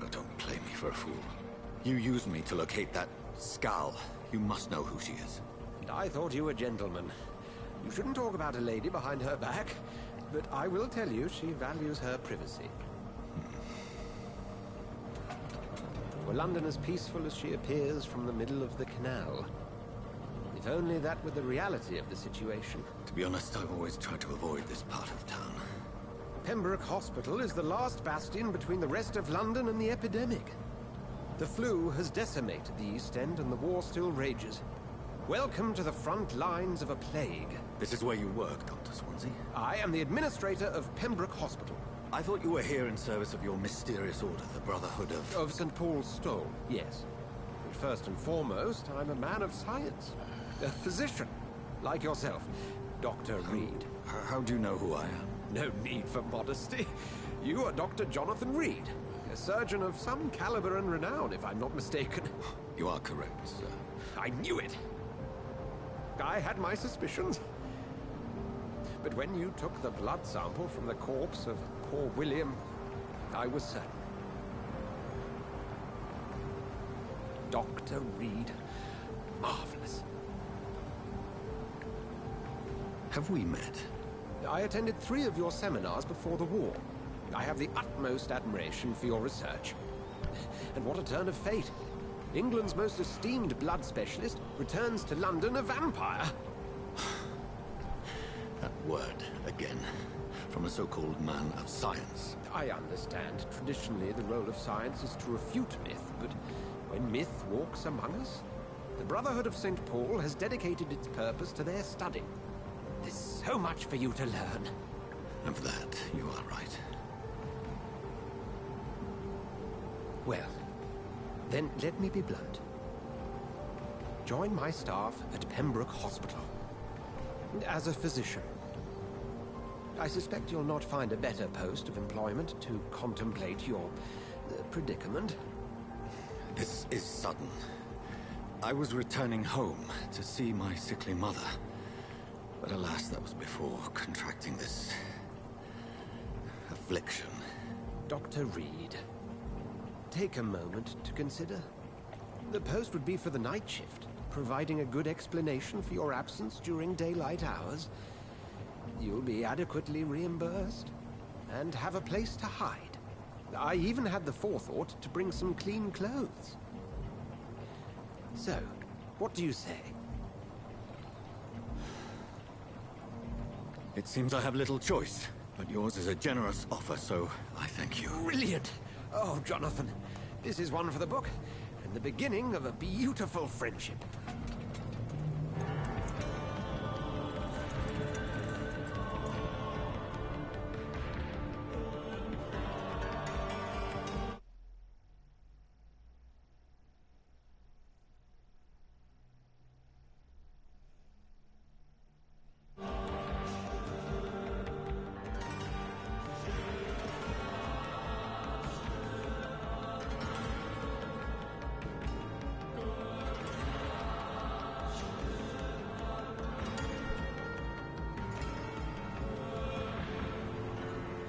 Oh, don't play me for a fool. You used me to locate that Skal. You must know who she is. And I thought you a gentleman. You shouldn't talk about a lady behind her back, but I will tell you she values her privacy. Were London as peaceful as she appears from the middle of the canal? If only that were the reality of the situation. To be honest, I've always tried to avoid this part of town. Pembroke Hospital is the last bastion between the rest of London and the epidemic. The flu has decimated the East End and the war still rages. Welcome to the front lines of a plague. This is where you work, Dr. Swansea? I am the administrator of Pembroke Hospital. I thought you were here in service of your mysterious order, the Brotherhood of... Of St. Paul's Stole, yes. But first and foremost, I'm a man of science. A physician, like yourself, Dr. Reed. How do you know who I am? No need for modesty. You are Dr. Jonathan Reed, a surgeon of some caliber and renown, if I'm not mistaken. You are correct, sir. I knew it! I had my suspicions. But when you took the blood sample from the corpse of poor William, I was certain. Dr. Reed. Marvelous. Have we met? I attended 3 of your seminars before the war. I have the utmost admiration for your research. And what a turn of fate. England's most esteemed blood specialist returns to London a vampire. That word, again. From a so-called man of science. I understand. Traditionally, the role of science is to refute myth, but when myth walks among us, the Brotherhood of St. Paul has dedicated its purpose to their study. There's so much for you to learn. Of that, you are right. Well, then let me be blunt. Join my staff at Pembroke Hospital. As a physician. I suspect you'll not find a better post of employment to contemplate your predicament. This is sudden. I was returning home to see my sickly mother. But alas, that was before contracting this affliction. Dr. Reed, take a moment to consider. The post would be for the night shift, providing a good explanation for your absence during daylight hours. You'll be adequately reimbursed, and have a place to hide. I even had the forethought to bring some clean clothes. So, what do you say? It seems I have little choice, but yours is a generous offer, so I thank you. Brilliant! Oh, Jonathan, this is one for the book, and the beginning of a beautiful friendship.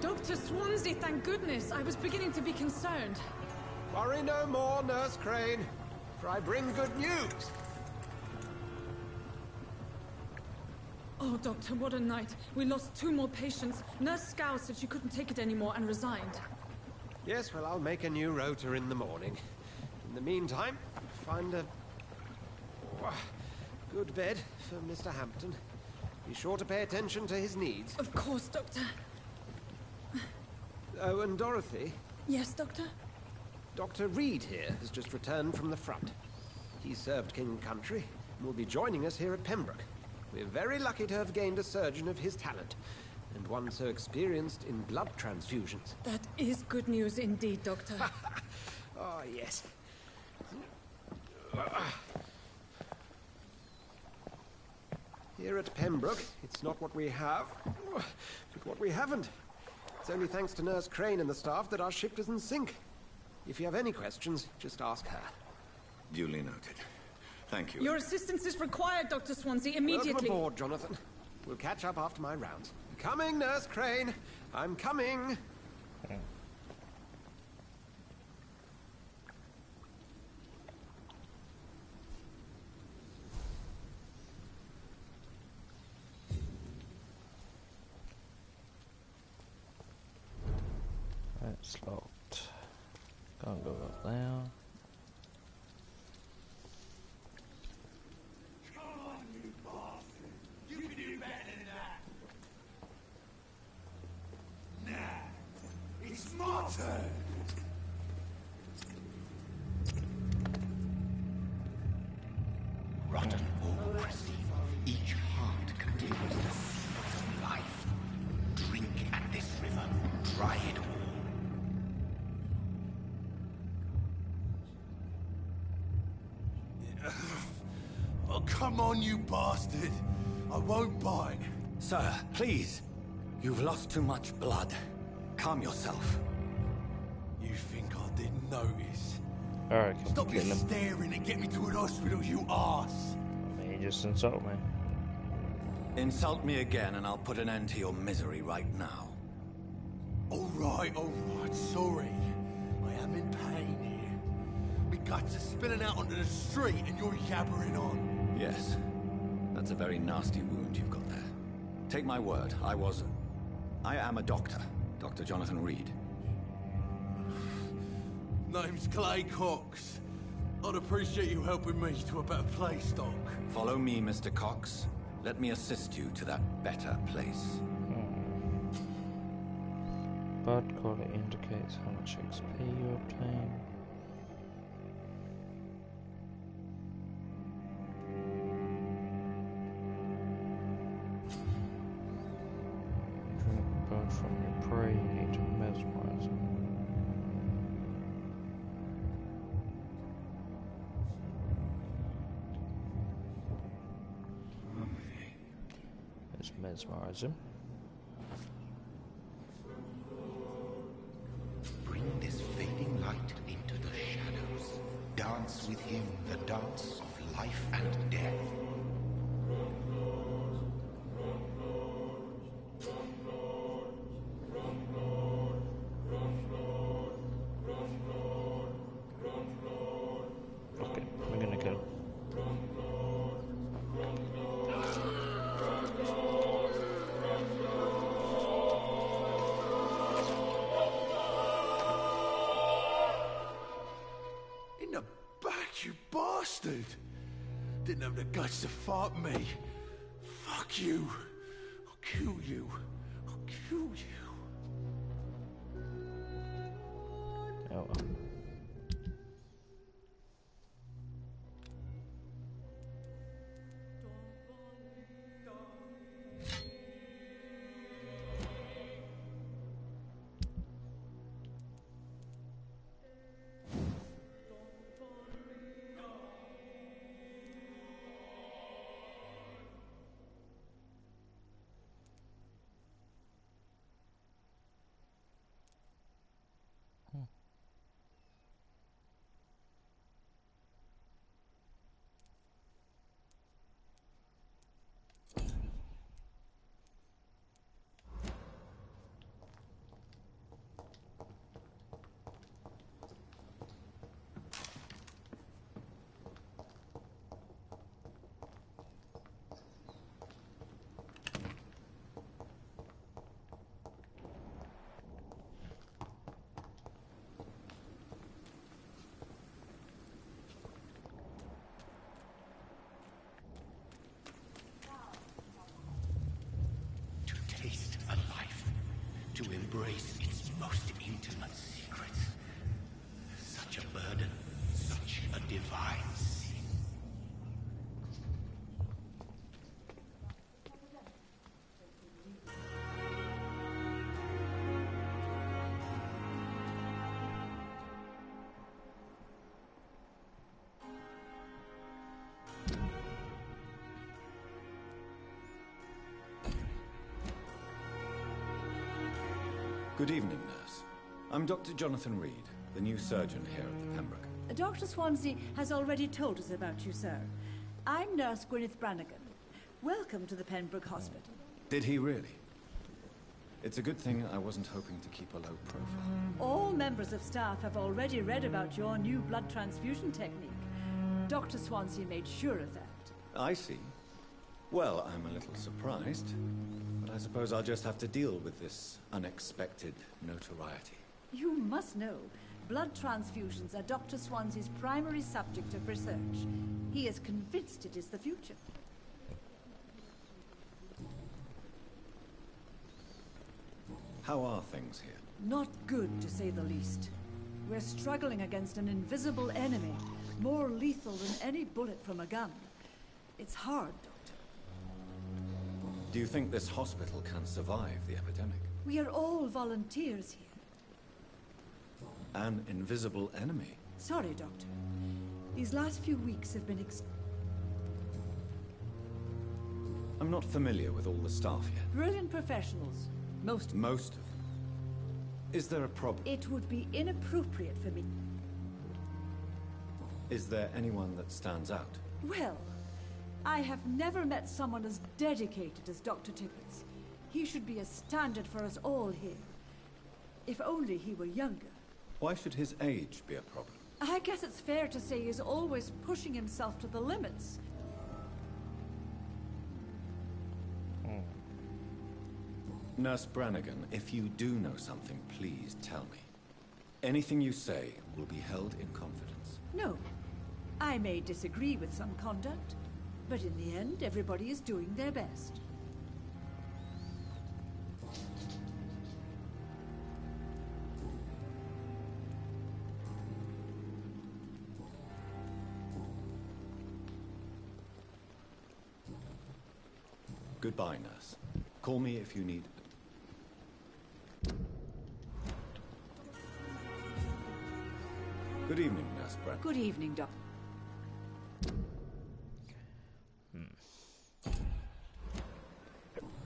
Dr. Swansea, thank goodness. I was beginning to be concerned. Worry no more, Nurse Crane, for I bring good news. Oh, Doctor, what a night. We lost 2 more patients. Nurse Scow said she couldn't take it anymore and resigned. Yes, well, I'll make a new rota in the morning. In the meantime, find a good bed for Mr. Hampton. Be sure to pay attention to his needs. Of course, Doctor. Oh, and Dorothy? Yes, Doctor? Dr. Reed here has just returned from the front. He served King and Country and will be joining us here at Pembroke. We're very lucky to have gained a surgeon of his talent, and one so experienced in blood transfusions. That is good news indeed, Doctor. Oh, yes. Here at Pembroke, it's not what we have, but what we haven't. It's only thanks to Nurse Crane and the staff that our ship doesn't sink. If you have any questions, just ask her. Duly noted. Thank you. Your assistance is required, Dr. Swansea, immediately. Welcome aboard, Jonathan. We'll catch up after my rounds. Coming, Nurse Crane. I'm coming. That's locked. Can't go up there. Come on, you bastard! You can do better than that! Nah, it's my turn! Rotten ore, Presty. Each heart contains the secret of life. Drink at this river. Try it all. Oh, come on, you bastard! I won't bite. Sir, please. You've lost too much blood. Calm yourself. You think I didn't notice? Alright, Stop staring and get me to an hospital, you arse! You just insult me. Insult me again and I'll put an end to your misery right now. Alright, sorry. I am in pain here. My guts are spilling out onto the street and you're yabbering on. Yes. That's a very nasty wound you've got there. Take my word, I am a doctor. Dr. Jonathan Reed. Name's Clay Cox. I'd appreciate you helping me to a better place, Doc. Follow me, Mr. Cox. Let me assist you to that better place. Blood color indicates how much XP you obtain. Drink blood from your prey, you need to mesmerize them. Let's mesmerize him. Bring this fading light into the shadows. Dance with him the dance of life and death. Okay, we're gonna kill him. In the back, you bastard! Didn't have the guts to fight me. Fuck you. I'll kill you. I'll kill you. Oh. Taste a life, to embrace its most intimate secrets. Such a burden, such a divine sin. Good evening, nurse. I'm Dr. Jonathan Reed, the new surgeon here at the Pembroke. Dr. Swansea has already told us about you, sir. I'm Nurse Gwyneth Brannigan. Welcome to the Pembroke Hospital. Did he really? It's a good thing I wasn't hoping to keep a low profile. All members of staff have already read about your new blood transfusion technique. Dr. Swansea made sure of that. I see. Well, I'm a little surprised, but I suppose I'll just have to deal with this unexpected notoriety. You must know, blood transfusions are Dr. Swansea's primary subject of research. He is convinced it is the future. How are things here? Not good, to say the least. We're struggling against an invisible enemy, more lethal than any bullet from a gun. It's hard, Doctor. Do you think this hospital can survive the epidemic? We are all volunteers here. An invisible enemy? Sorry, Doctor. These last few weeks have been I'm not familiar with all the staff yet. brilliant professionals. Most of them. Most of them? Is there a problem? It would be inappropriate for me. Is there anyone that stands out? Well, I have never met someone as dedicated as Dr. Tippett. He should be a standard for us all here. If only he were younger. Why should his age be a problem? I guess it's fair to say he's always pushing himself to the limits. Nurse Brannigan, if you do know something, please tell me. Anything you say will be held in confidence. No. I may disagree with some conduct, but in the end, everybody is doing their best. Goodbye, nurse. Call me if you need... Good evening, Nurse Brent. Good evening, Doc.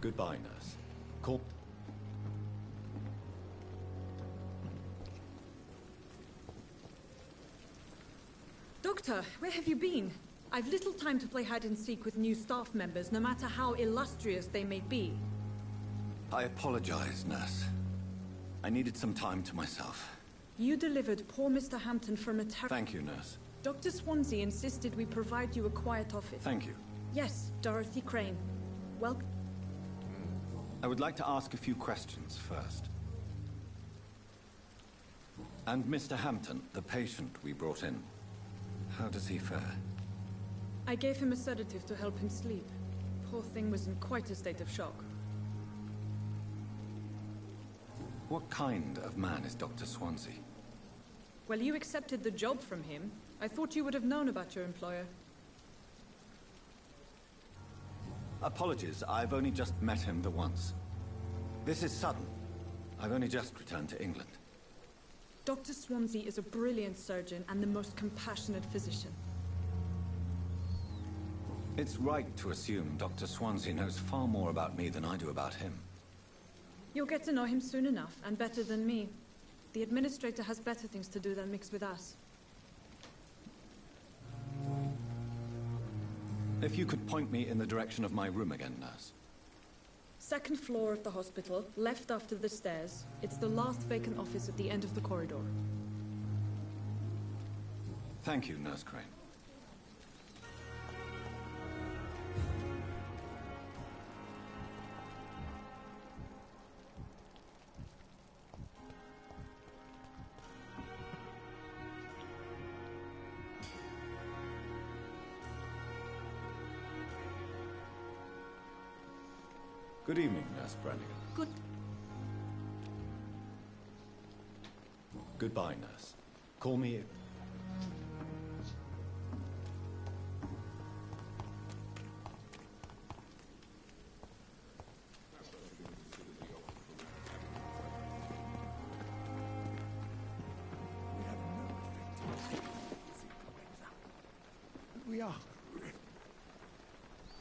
Goodbye, nurse. Call... Doctor, where have you been? I've little time to play hide-and-seek with new staff members, no matter how illustrious they may be. I apologize, nurse. I needed some time to myself. You delivered poor Mr. Hampton from a Thank you, nurse. Dr. Swansea insisted we provide you a quiet office. Thank you. Yes, Dorothy Crane. Welcome. I would like to ask a few questions first. And Mr. Hampton, the patient we brought in, how does he fare? I gave him a sedative to help him sleep. Poor thing was in quite a state of shock. What kind of man is Dr. Swansea? Well, you accepted the job from him. I thought you would have known about your employer. Apologies, I've only just met him the once. This is sudden. I've only just returned to England. Dr. Swansea is a brilliant surgeon and the most compassionate physician. It's right to assume Dr. Swansea knows far more about me than I do about him. You'll get to know him soon enough, and better than me. The administrator has better things to do than mix with us. If you could point me in the direction of my room again, nurse. Second floor of the hospital, left after the stairs. It's the last vacant office at the end of the corridor. Thank you, Nurse Crane. Good evening, Nurse Brannigan. Good. Goodbye, nurse. Call me... We are.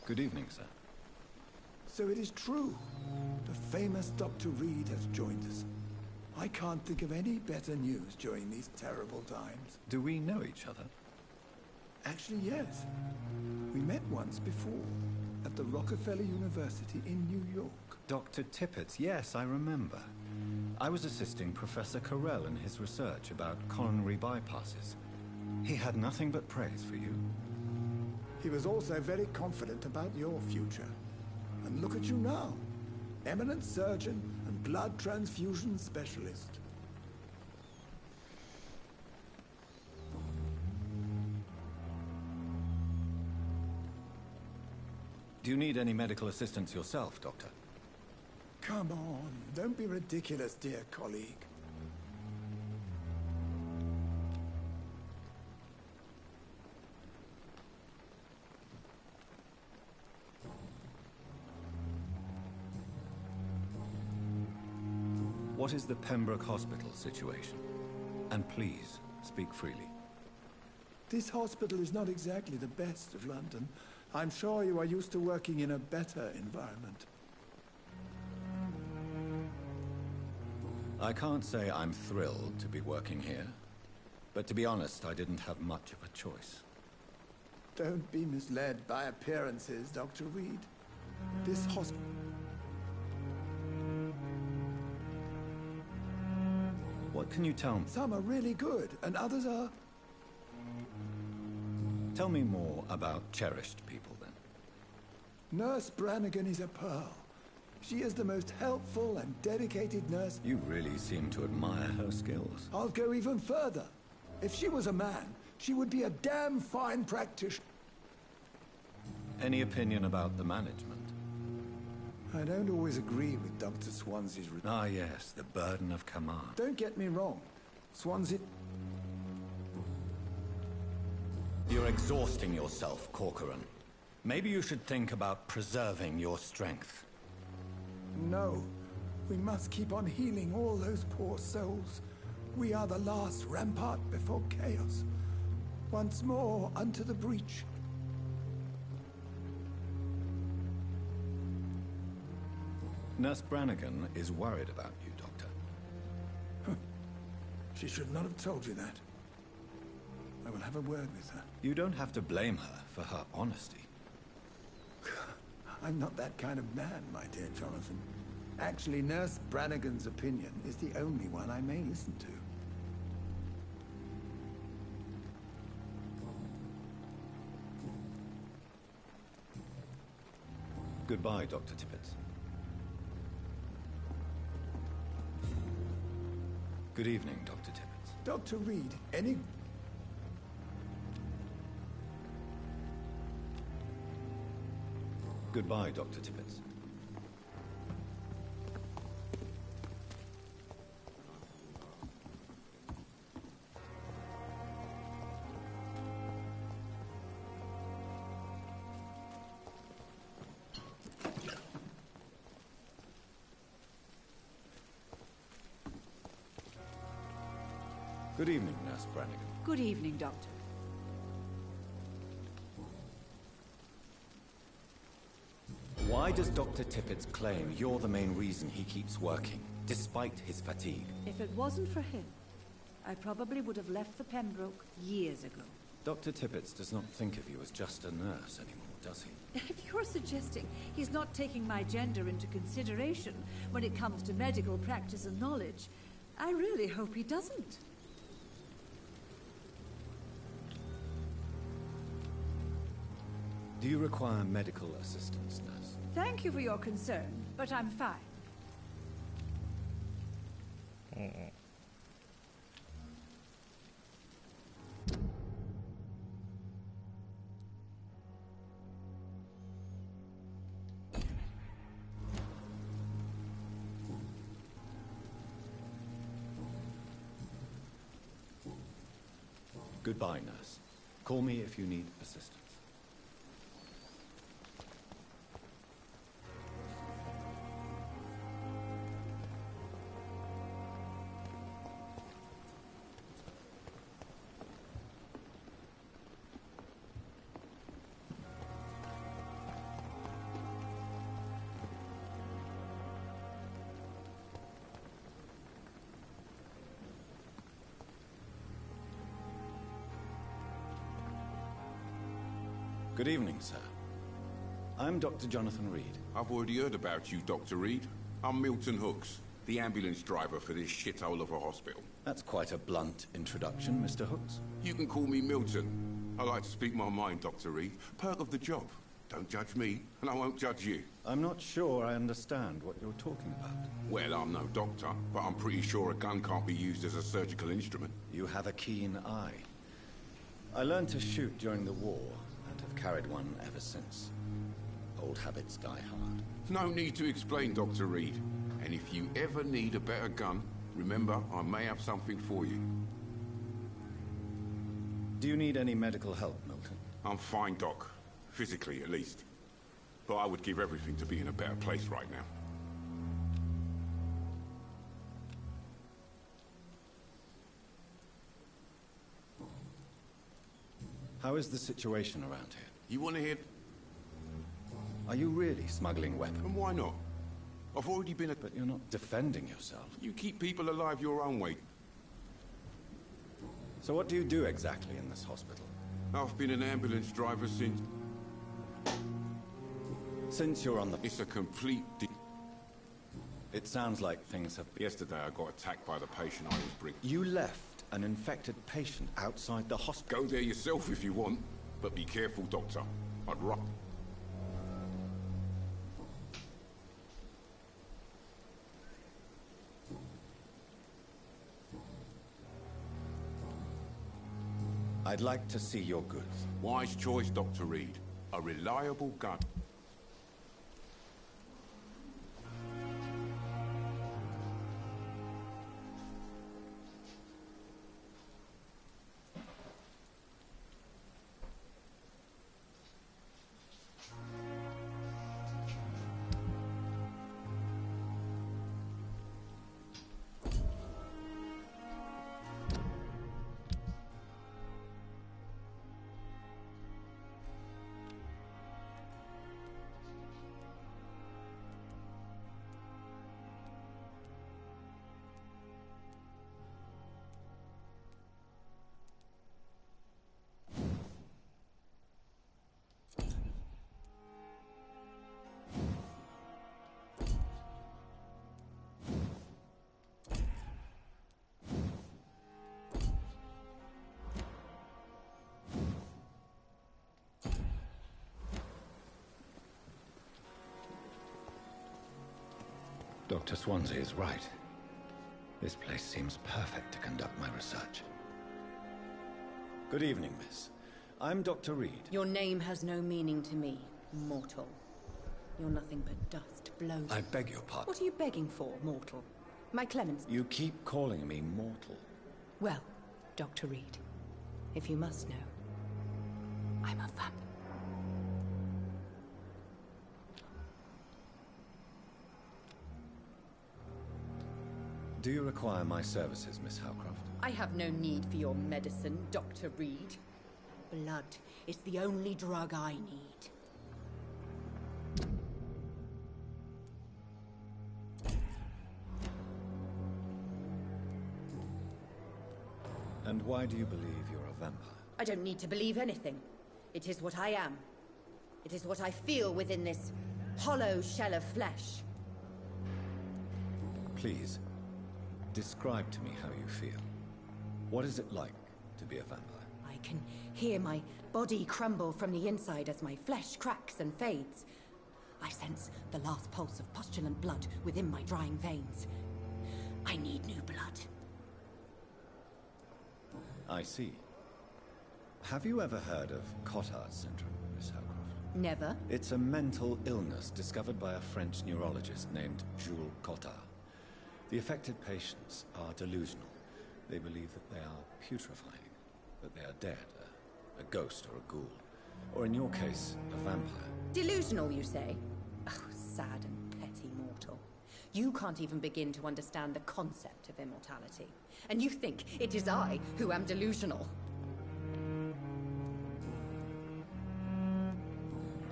Good evening, sir. So it is true. The famous Dr. Reed has joined us. I can't think of any better news during these terrible times. Do we know each other? Actually, yes. We met once before, at the Rockefeller University in New York. Dr. Tippett, yes, I remember. I was assisting Professor Carell in his research about coronary bypasses. He had nothing but praise for you. He was also very confident about your future. And look at you now. Eminent surgeon and blood transfusion specialist. Do you need any medical assistance yourself, Doctor? Come on, don't be ridiculous, dear colleague. What is the Pembroke Hospital situation? And please, speak freely. This hospital is not exactly the best of London. I'm sure you are used to working in a better environment. I can't say I'm thrilled to be working here, but to be honest, I didn't have much of a choice. Don't be misled by appearances, Dr. Reed. This hospital... What can you tell me? Some are really good, and others are... Tell me more about cherished people, then. Nurse Brannigan is a pearl. She is the most helpful and dedicated nurse. You really seem to admire her skills. I'll go even further. If she was a man, she would be a damn fine practitioner. Any opinion about the management? I don't always agree with Dr. Swansea's... Ah, yes, the burden of command. Don't get me wrong. Swansea... You're exhausting yourself, Corcoran. Maybe you should think about preserving your strength. No. We must keep on healing all those poor souls. We are the last rampart before chaos. Once more, unto the breach. Nurse Brannigan is worried about you, Doctor. She should not have told you that. I will have a word with her. You don't have to blame her for her honesty. I'm not that kind of man, my dear Jonathan. Actually, Nurse Brannigan's opinion is the only one I may listen to. Goodbye, Dr. Tippett. Good evening, Dr. Tippett. Dr. Reed, any... Goodbye, Dr. Tippett. Good evening, Nurse Brannigan. Good evening, Doctor. Why does Dr. Tippett claim you're the main reason he keeps working, despite his fatigue? If it wasn't for him, I probably would have left the Pembroke years ago. Dr. Tippett does not think of you as just a nurse anymore, does he? If you're suggesting he's not taking my gender into consideration when it comes to medical practice and knowledge, I really hope he doesn't. Do you require medical assistance, nurse? Thank you for your concern, but I'm fine. Goodbye, nurse. Call me if you need assistance. Good evening, sir. I'm Dr. Jonathan Reed. I've already heard about you, Dr. Reed. I'm Milton Hooks, the ambulance driver for this shithole of a hospital. That's quite a blunt introduction, Mr. Hooks. You can call me Milton. I like to speak my mind, Dr. Reed. Perk of the job. Don't judge me, and I won't judge you. I'm not sure I understand what you're talking about. Well, I'm no doctor, but I'm pretty sure a gun can't be used as a surgical instrument. You have a keen eye. I learned to shoot during the war, and have carried one ever since. Old habits die hard. No need to explain, Dr. Reed. And if you ever need a better gun, remember, I may have something for you. Do you need any medical help, Milton? I'm fine, Doc. Physically, at least. But I would give everything to be in a better place right now. How is the situation around here? You want to hear? Are you really smuggling weapons? And why not? I've already been But you're not defending yourself. You keep people alive your own way. So what do you do exactly in this hospital? I've been an ambulance driver since... Since you're on the... It's a complete... It sounds like things have... Yesterday I got attacked by the patient I was bringing. You left an infected patient outside the hospital? Go there yourself if you want, but be careful, Doctor. I'd I'd like to see your goods. Wise choice, Dr. Reed. A reliable gun. Dr. Swansea is right. This place seems perfect to conduct my research. Good evening, miss. I'm Dr. Reed. Your name has no meaning to me, mortal. You're nothing but dust blows. I beg your pardon. What are you begging for, mortal? My clemency. You keep calling me mortal. Well, Dr. Reed, if you must know, I'm a vampire. Do you require my services, Miss Howcroft? I have no need for your medicine, Dr. Reed. Blood is the only drug I need. And why do you believe you're a vampire? I don't need to believe anything. It is what I am. It is what I feel within this hollow shell of flesh. Please, describe to me how you feel. What is it like to be a vampire? I can hear my body crumble from the inside as my flesh cracks and fades. I sense the last pulse of postulant blood within my drying veins. I need new blood. I see. Have you ever heard of Cotard syndrome, Miss Howcroft? Never. It's a mental illness discovered by a French neurologist named Jules Cotard. The affected patients are delusional. They believe that they are putrefying, that they are dead, a ghost or a ghoul. Or in your case, a vampire. Delusional, you say? Oh, sad and petty mortal. You can't even begin to understand the concept of immortality. And you think it is I who am delusional.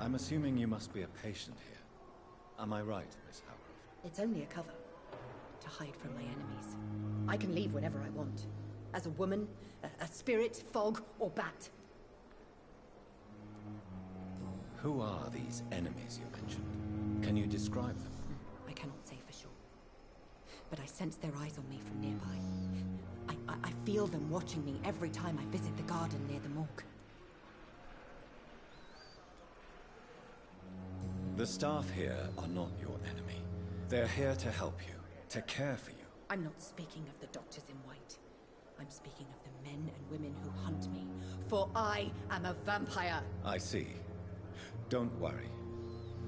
I'm assuming you must be a patient here. Am I right, Miss Howcroft? It's only a cover. To hide from my enemies. I can leave whenever I want. As a woman, a spirit, fog, or bat. Who are these enemies you mentioned? Can you describe them? I cannot say for sure. But I sense their eyes on me from nearby. I feel them watching me every time I visit the garden near the morgue. The staff here are not your enemy. They're here to help you, to care for you. I'm not speaking of the doctors in white. I'm speaking of the men and women who hunt me. For I am a vampire. I see. Don't worry.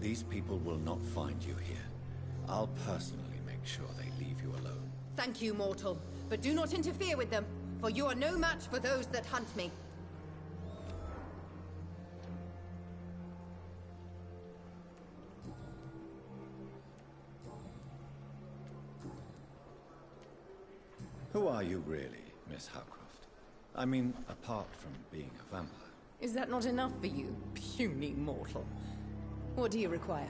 These people will not find you here. I'll personally make sure they leave you alone. Thank you, mortal. But do not interfere with them, for you are no match for those that hunt me. Who are you really, Miss Howcroft? I mean, apart from being a vampire. Is that not enough for you, puny mortal? What do you require?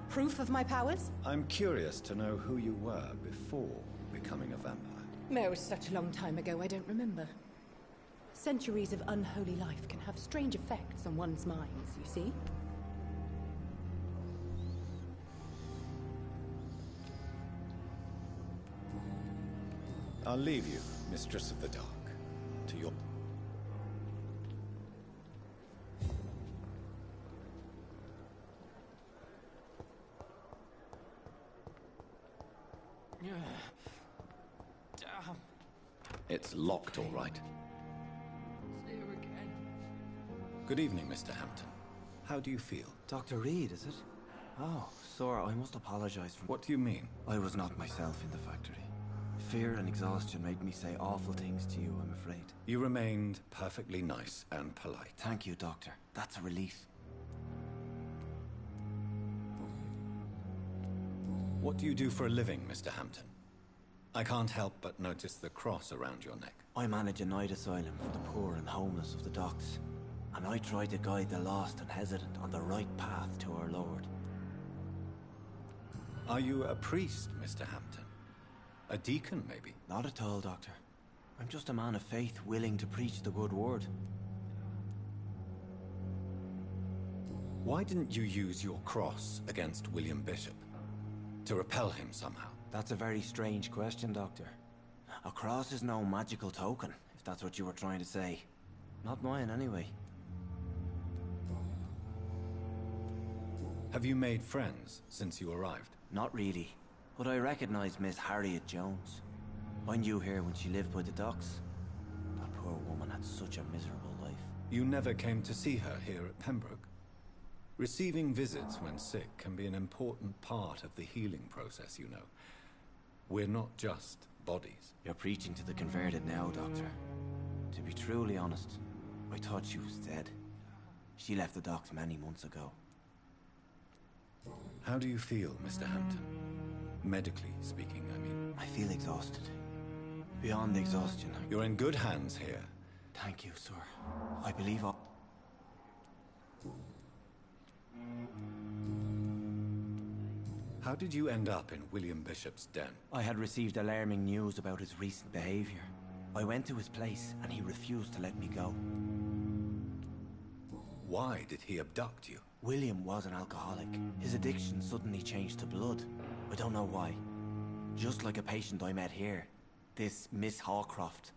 Proof of my powers? I'm curious to know who you were before becoming a vampire. It was such a long time ago, I don't remember. Centuries of unholy life can have strange effects on one's minds, you see? I'll leave you, Mistress of the Dark, to your... It's locked, all right. Good evening, Mr. Hampton. How do you feel? Dr. Reed, is it? Oh, sir, I must apologize for... What do you mean? I was not myself in the factory. Fear and exhaustion made me say awful things to you, I'm afraid. You remained perfectly nice and polite. Thank you, Doctor. That's a relief. What do you do for a living, Mr. Hampton? I can't help but notice the cross around your neck. I manage a night asylum for the poor and homeless of the docks. And I try to guide the lost and hesitant on the right path to our Lord. Are you a priest, Mr. Hampton? A deacon, maybe? Not at all, Doctor. I'm just a man of faith willing to preach the good word. Why didn't you use your cross against William Bishop? To repel him somehow? That's a very strange question, Doctor. A cross is no magical token, if that's what you were trying to say. Not mine, anyway. Have you made friends since you arrived? Not really, but I recognize Miss Harriet Jones. I knew her when she lived by the docks. That poor woman had such a miserable life. You never came to see her here at Pembroke? Receiving visits when sick can be an important part of the healing process, you know. We're not just bodies. You're preaching to the converted now, Doctor. To be truly honest, I thought she was dead. She left the docks many months ago. How do you feel, Mr. Hampton? Medically speaking, I mean. I feel exhausted. Beyond exhaustion. You're in good hands here. Thank you, sir. I believe I'll... How did you end up in William Bishop's den? I had received alarming news about his recent behavior. I went to his place and he refused to let me go. Why did he abduct you? William was an alcoholic. His addiction suddenly changed to blood. I don't know why. Just like a patient I met here. This Miss Hawcroft.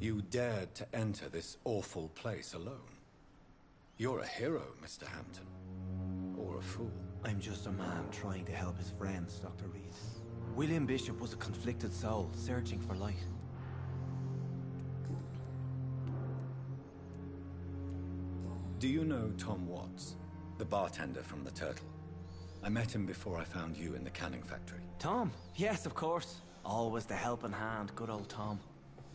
You dared to enter this awful place alone. You're a hero, Mr. Hampton. Or a fool. I'm just a man trying to help his friends, Dr. Reed. William Bishop was a conflicted soul, searching for light. Do you know Tom Watts, the bartender from the Turtle? I met him before I found you in the canning factory. Tom? Yes, of course. Always the helping hand, good old Tom.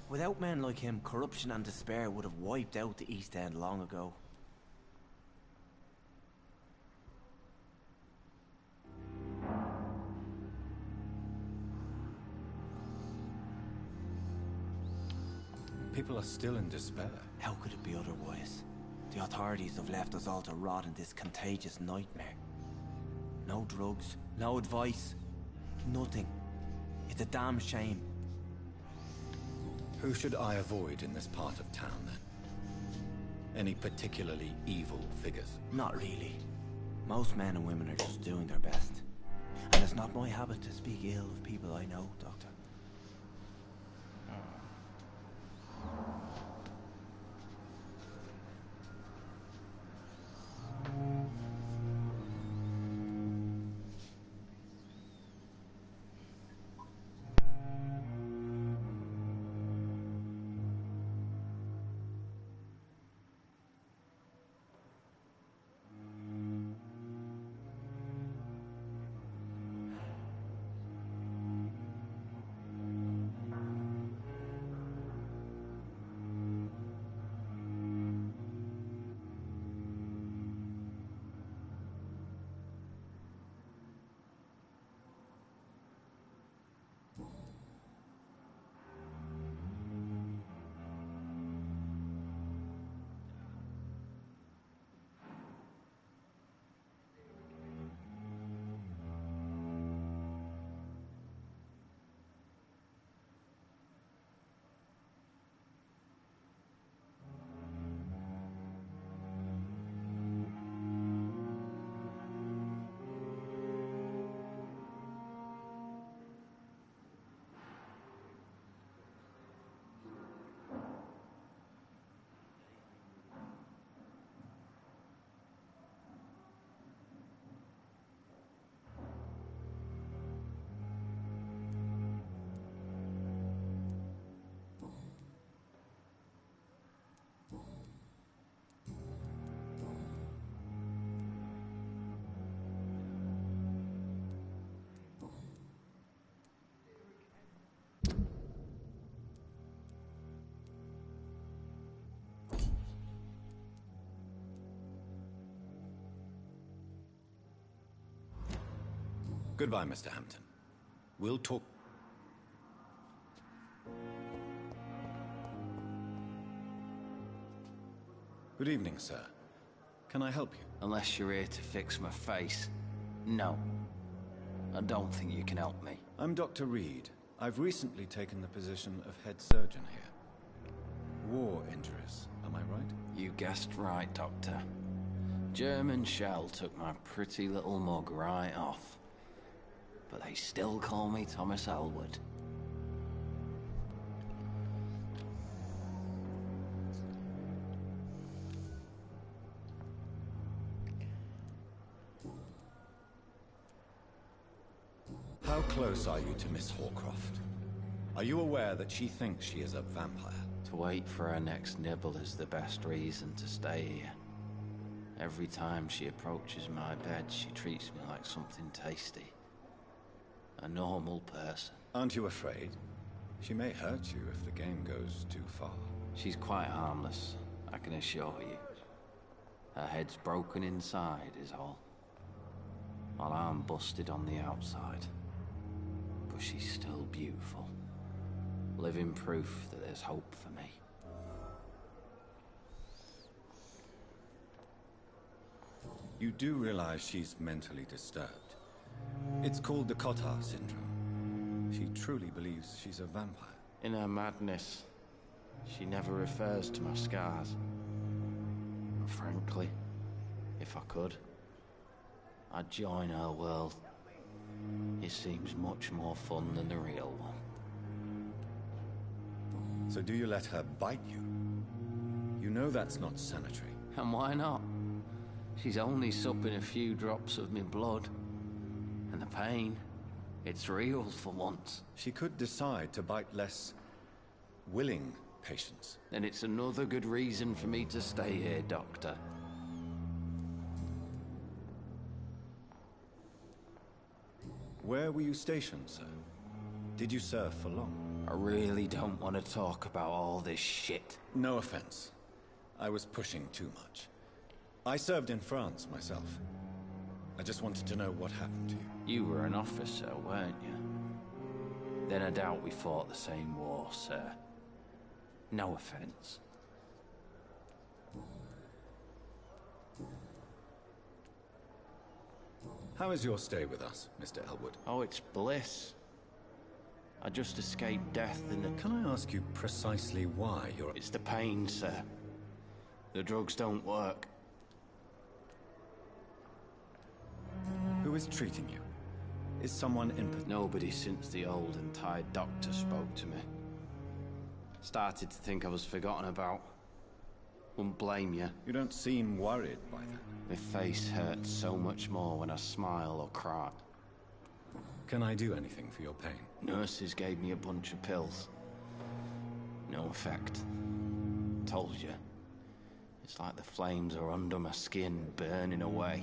Without men like him, corruption and despair would have wiped out the East End long ago. People are still in despair. How could it be otherwise? The authorities have left us all to rot in this contagious nightmare. No drugs, no advice, nothing. It's a damn shame. Who should I avoid in this part of town, then? Any particularly evil figures? Not really. Most men and women are just doing their best. And it's not my habit to speak ill of people I know, Doctor. Goodbye, Mr. Hampton. We'll talk... Good evening, sir. Can I help you? Unless you're here to fix my face. No. I don't think you can help me. I'm Dr. Reed. I've recently taken the position of head surgeon here. War injuries, am I right? You guessed right, Doctor. German shell took my pretty little mug right off. But they still call me Thomas Elwood. How close are you to Miss Horcroft? Are you aware that she thinks she is a vampire? To wait for her next nibble is the best reason to stay here. Every time she approaches my bed, she treats me like something tasty. A normal person. Aren't you afraid? She may hurt you if the game goes too far. She's quite harmless, I can assure you. Her head's broken inside is all. While I'm busted on the outside. But she's still beautiful. Living proof that there's hope for me. You do realize she's mentally disturbed. It's called the Cotard syndrome. She truly believes she's a vampire. In her madness, she never refers to my scars. And frankly, if I could, I'd join her world. It seems much more fun than the real one. So do you let her bite you? You know that's not sanitary. And why not? She's only supping a few drops of me blood. And the pain, it's real for once. She could decide to bite less willing patients. Then it's another good reason for me to stay here, Doctor. Where were you stationed, sir? Did you serve for long? I really don't want to talk about all this shit. No offense. I was pushing too much. I served in France myself. I just wanted to know what happened to you. You were an officer, weren't you? Then I doubt we fought the same war, sir. No offense. How is your stay with us, Mr. Elwood? Oh, it's bliss. I just escaped death in the... Can I ask you precisely why you're... It's the pain, sir. The drugs don't work. Who is treating you? Is someone in... Nobody since the old and tired doctor spoke to me. Started to think I was forgotten about. Wouldn't blame you. You don't seem worried by that. My face hurts so much more when I smile or cry. Can I do anything for your pain? Nurses gave me a bunch of pills. No effect. Told you. It's like the flames are under my skin, burning away.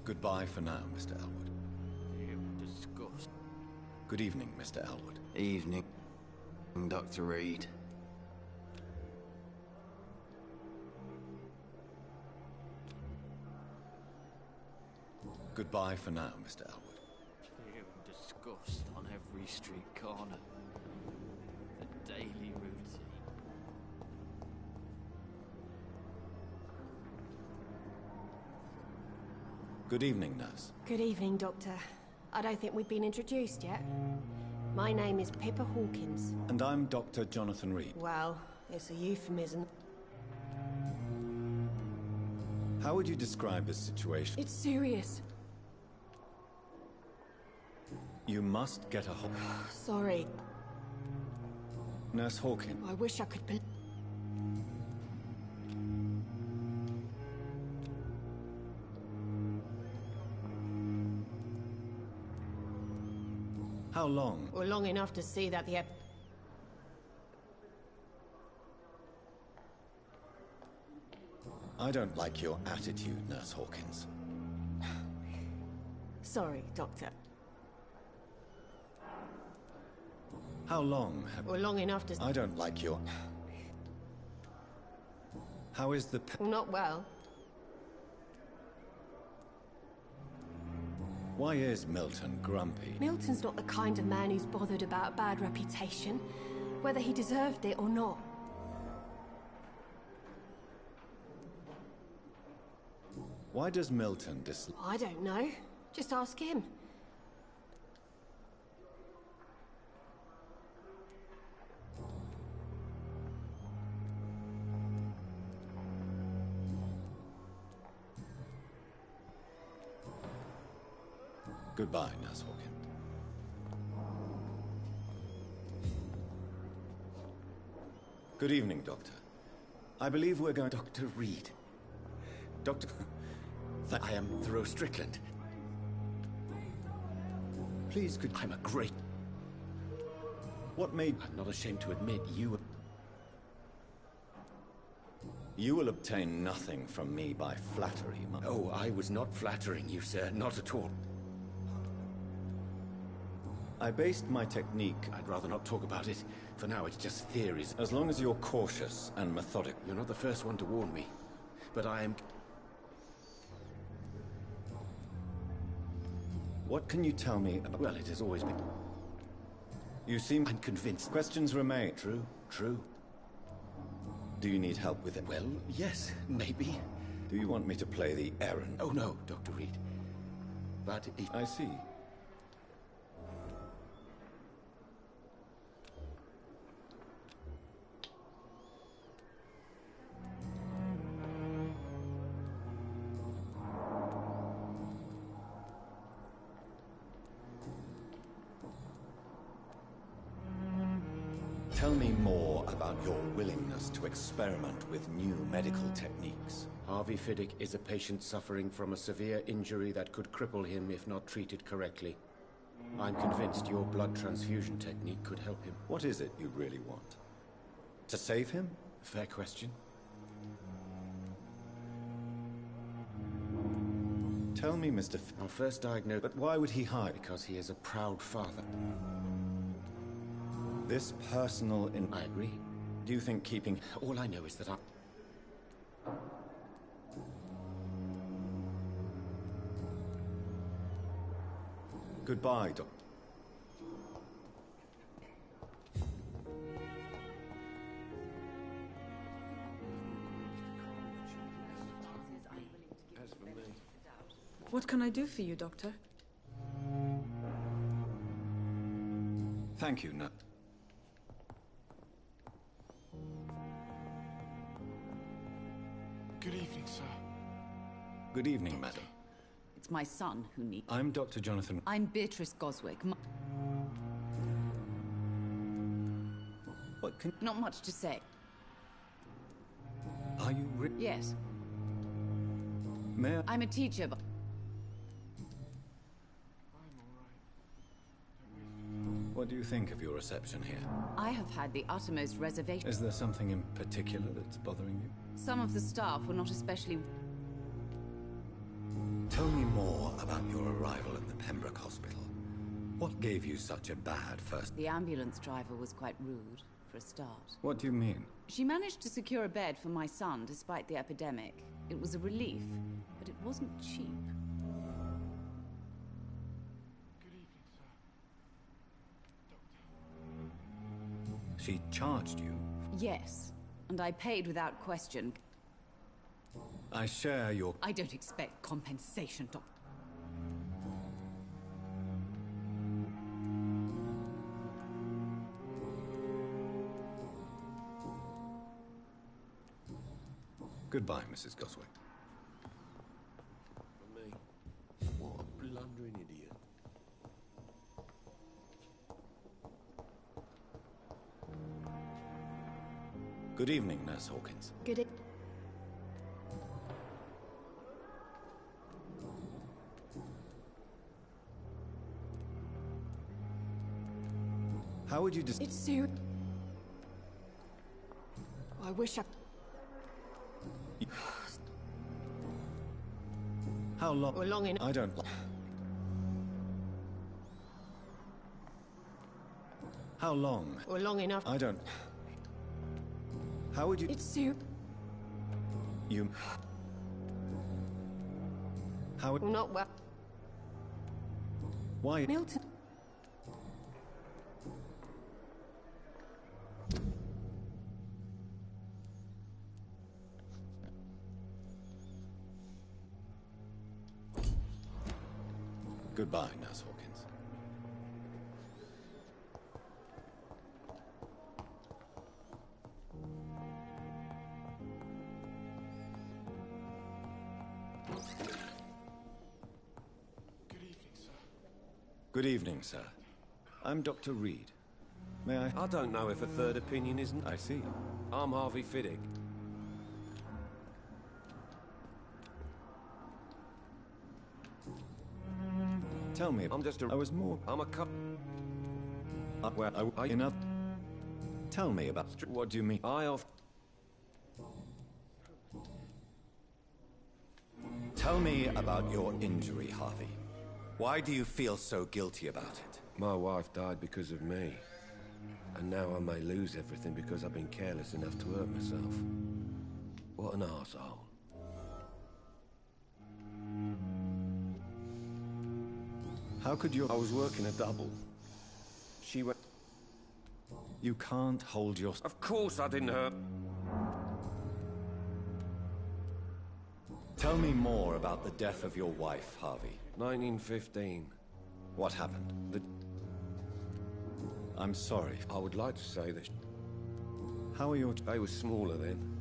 Goodbye for now, Mr. Elwood. You disgust. Good evening, Mr. Elwood. Evening, Dr. Reed. Goodbye for now, Mr. Elwood. You disgust on every street corner. A daily routine. Good evening, nurse. Good evening, Doctor. I don't think we've been introduced yet. My name is Pippa Hawkins. And I'm Dr. Jonathan Reed. Well, it's a euphemism. How would you describe this situation? It's serious. You must get a hold... Sorry. Nurse Hawkins. I wish I could believe... How long? Or long enough to see that the I don't like your attitude, Nurse Hawkins. Sorry, Doctor. How long have... Or long enough to... I don't like your... How is the... Well, not well. Why is Milton grumpy? Milton's not the kind of man who's bothered about a bad reputation, whether he deserved it or not. Why does Milton dislike... I don't know. Just ask him. Goodbye, Nurse Hawkins. Good evening, Doctor. I believe we're going... Dr. Reed. Doctor... I am Thoreau Strickland. Please, could... I'm a great... What made... I'm not ashamed to admit you... You will obtain nothing from me by flattery, Oh, I was not flattering you, sir. Not at all. I based my technique... I'd rather not talk about it. For now, it's just theories. As long as you're cautious and methodic. You're not the first one to warn me. But I am... What can you tell me about... Well, it has always been... You seem... I'm convinced. Questions remain. True, true. Do you need help with it? Well, yes, maybe. Do you want me to play the errand? Oh, no, Dr. Reed. But if... I see. Tell me more about your willingness to experiment with new medical techniques. Harvey Fiddick is a patient suffering from a severe injury that could cripple him if not treated correctly. I'm convinced your blood transfusion technique could help him. What is it you really want? To save him? Fair question. Tell me, Mr. Our first diagnosis... But why would he hide? Because he is a proud father. This personal I agree. Do you think keeping... All I know is that I... Goodbye, Doc. What can I do for you, Doctor? Thank you, Nurse. Good evening, sir. Good evening, madam. It's my son who needs... I'm Dr. Jonathan... I'm Beatrice Goswick. What can... Not much to say. Are you Yes. May I... I'm a teacher, but... What do you think of your reception here? I have had the uttermost reservation. Is there something in particular that's bothering you? Some of the staff were not especially... Tell me more about your arrival at the Pembroke Hospital. What gave you such a bad first... The ambulance driver was quite rude, for a start. What do you mean? She managed to secure a bed for my son despite the epidemic. It was a relief, but it wasn't cheap. She charged you? Yes, and I paid without question. I share your... I don't expect compensation, Doctor. Goodbye, Mrs. Goswick. For me, what a blundering idiot. Good evening, Nurse Hawkins. Good e- How would you It's serious. I wish I... How long? Or long enough. I don't... How long? Or long enough. I don't... How would you... It's serious. You... How would... Not well. Why? Milton. Goodbye, Nurse Hawkins. Good evening, sir. I'm Dr. Reed. May I... I don't know if a third opinion isn't... I see. I'm Harvey Fiddick. Tell me... I'm just a... I was more... I'm a cup... well, enough... Tell me about... What do you mean? Tell me about your injury, Harvey. Why do you feel so guilty about it? My wife died because of me. And now I may lose everything because I've been careless enough to hurt myself. What an arsehole. How could you... I was working a double. She went... You can't hold your... Of course I didn't hurt... Tell me more about the death of your wife, Harvey. 1915. What happened? I'm sorry. I would like to say that... How are your... They were smaller then.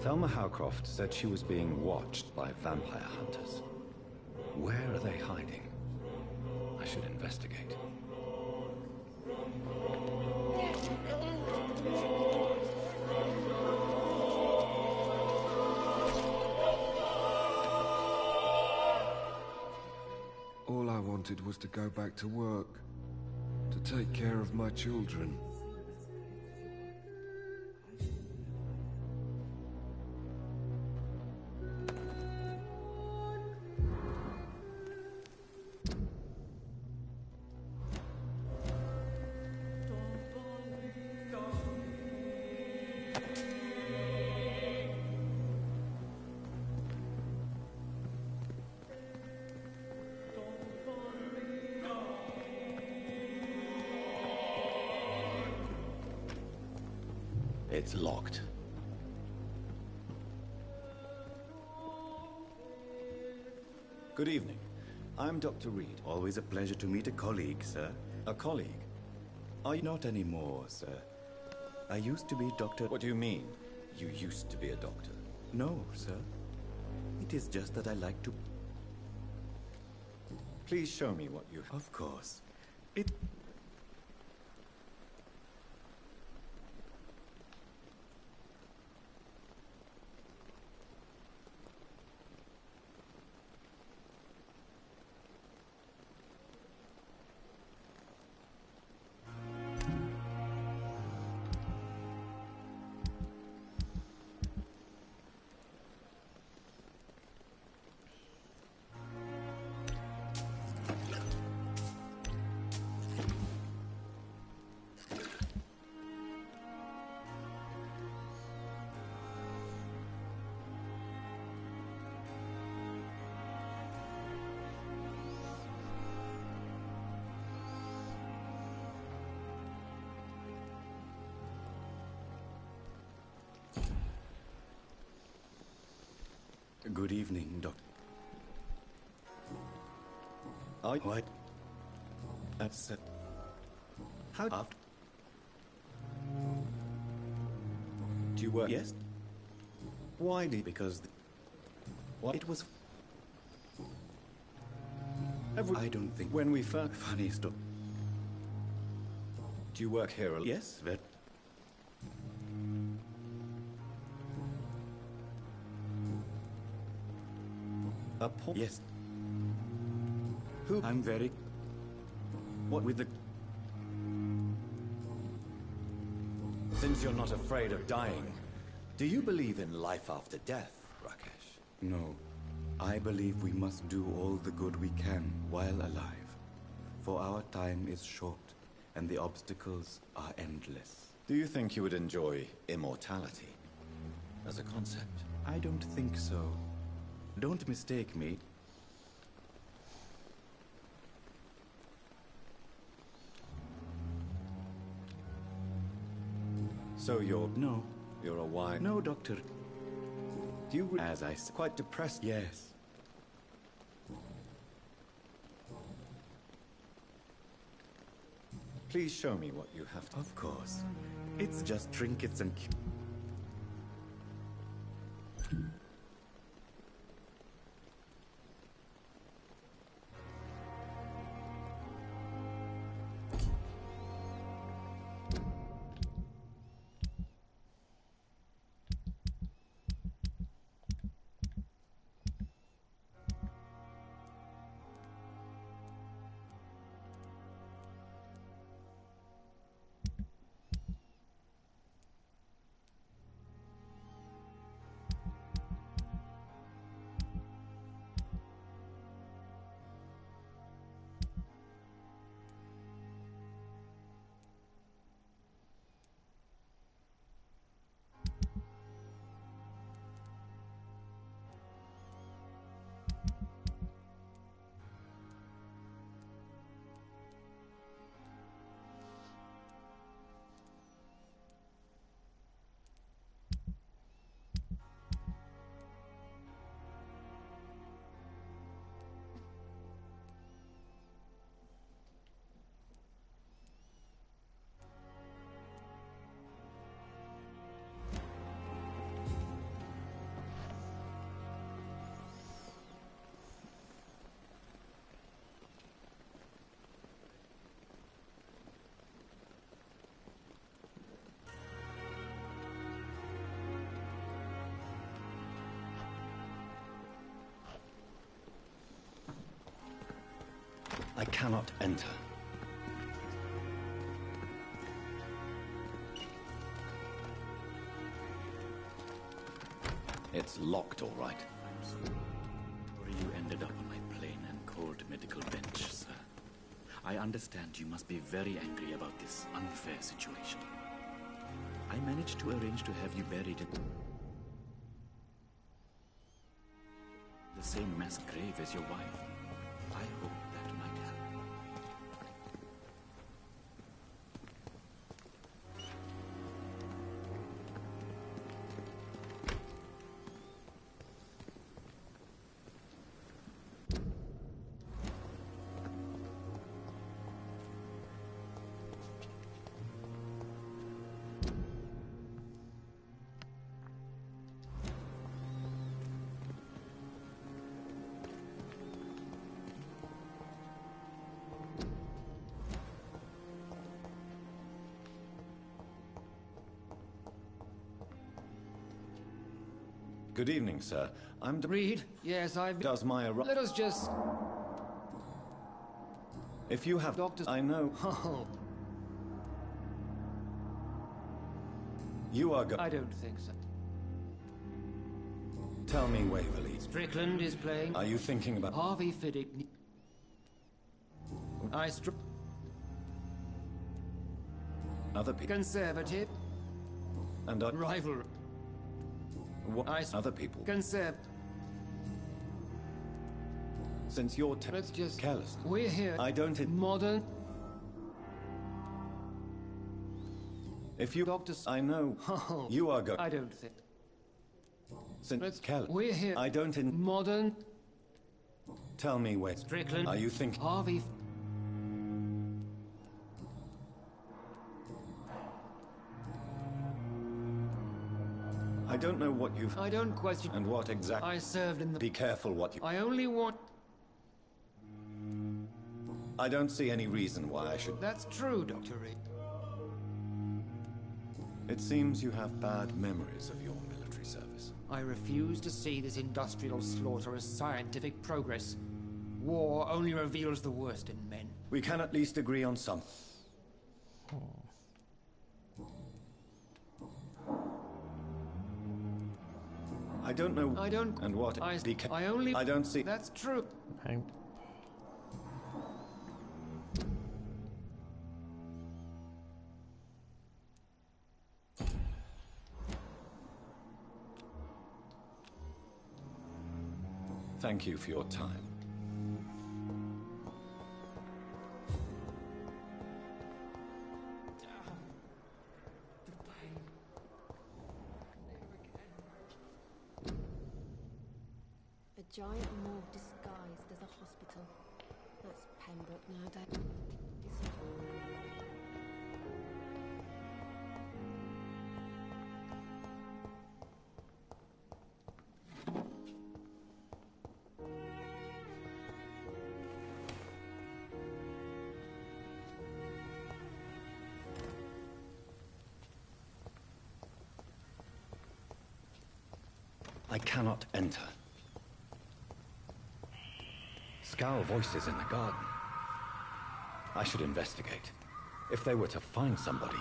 Thelma Howcroft said she was being watched by vampire hunters. Where are they hiding? I should investigate. All I wanted was to go back to work. To take care of my children. It's locked. Good evening. I'm Dr. Reed. Always a pleasure to meet a colleague, sir. A colleague? Are you not anymore, sir? I used to be Dr. What do you mean, you used to be a doctor? No, sir. It is just that I like to... Please show me what you... Of course. Good evening, Doctor. Are what? That's how after? Do you work? Yes. Why? Because what it was. I don't think when we first funny stuff. Do you work here? Yes, vet. Yes. Who? I'm very. What with the? Since you're not afraid of dying, do you believe in life after death, Rakesh? No. I believe we must do all the good we can while alive. For our time is short, and the obstacles are endless. Do you think you would enjoy immortality as a concept? I don't think so. Don't mistake me. So you're... No. You're a wine... No, Doctor. Do you... As I said... Quite depressed? Yes. Please show me what you have to... Of course. It's just trinkets and... I cannot enter. It's locked, all right. I'm sorry you ended up on my plain and cold medical bench, sir. I understand you must be very angry about this unfair situation. I managed to arrange to have you buried in the same mass grave as your wife. I hope that might help. Good evening, sir. I'm Reed? Yes, I've... Does my... Let us just... If you have... Doctors... I know... Oh. You are I don't think so. Tell me, Waverly. Strickland is playing... Are you thinking about... Harvey Fiddick... Other people... Conservative... And... Rival... What... Other people... Since you're... Let's just... Careless. We're here... I don't... Modern... If you... Doctors... I know... Oh. You are going... I don't think... Since... Let's... Careless. We're here... I don't... Modern... Tell me, wait. Strickland. Are you thinking... Harvey... I don't know what you've... I don't question... And what exactly... I served in the... Be careful what you... I only want... I don't see any reason why I should... That's true, Dr. Reed. It seems you have bad memories of your military service. I refuse to see this industrial slaughter as scientific progress. War only reveals the worst in men. We can at least agree on something. I don't know... I don't... And what... I only... I don't see... That's true. Thank you for your time. A giant morgue disguised as a hospital. That's Pembroke nowadays. I cannot enter. Scowl voices in the garden. I should investigate. If they were to find somebody...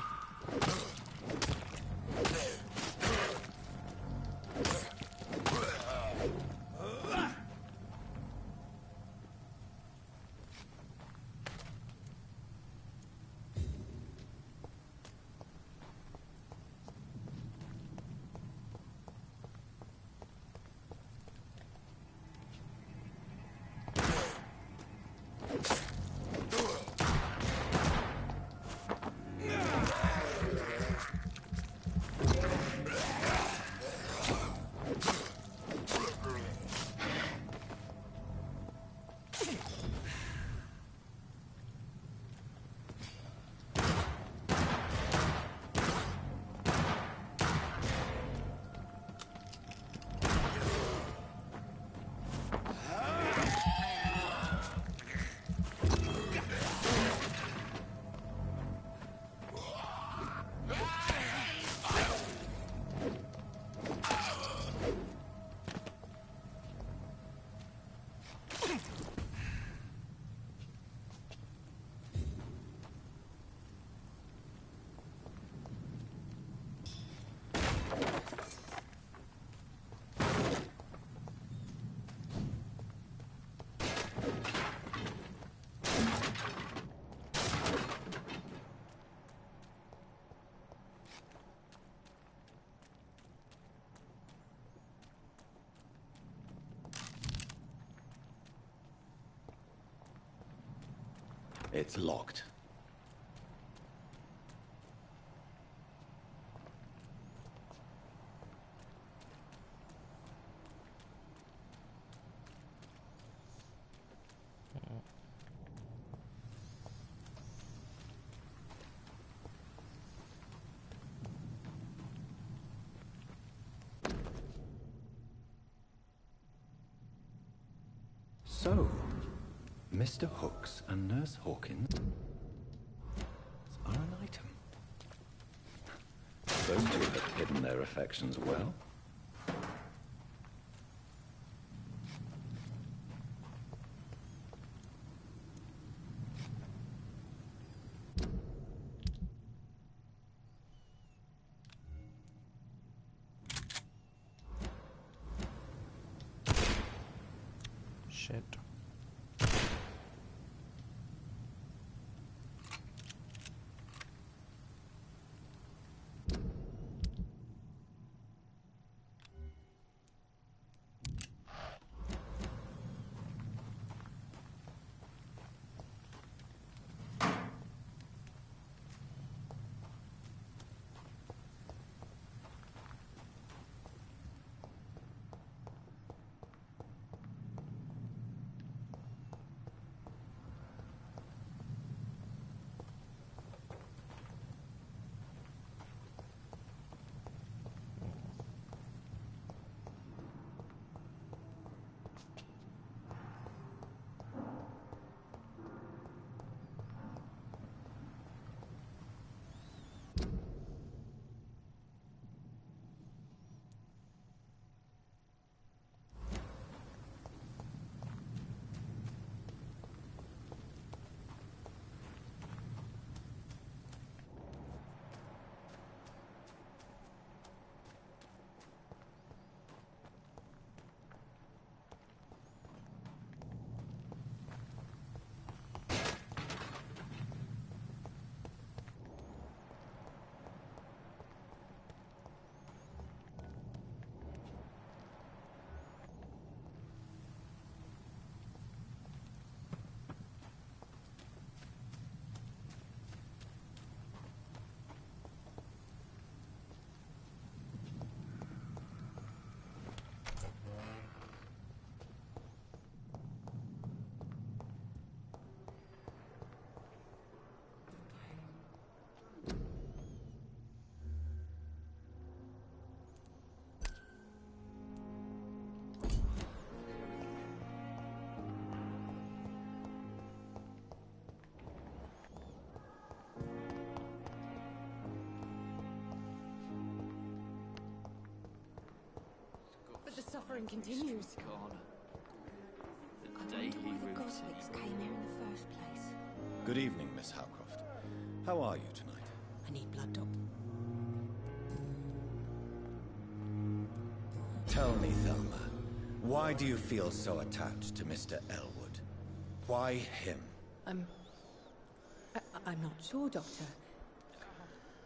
It's locked. So, Mr. Hooks and Nurse Hawkins are an item. Those two have hidden their affections well. Shit. But the suffering continues. Corner. The daily routine. Cosmics came here in the first place. Good evening, Miss Howcroft. How are you tonight? I need blood, Doctor. Tell me, Thelma, why do you feel so attached to Mr. Elwood? Why him? I'm not sure, Doctor.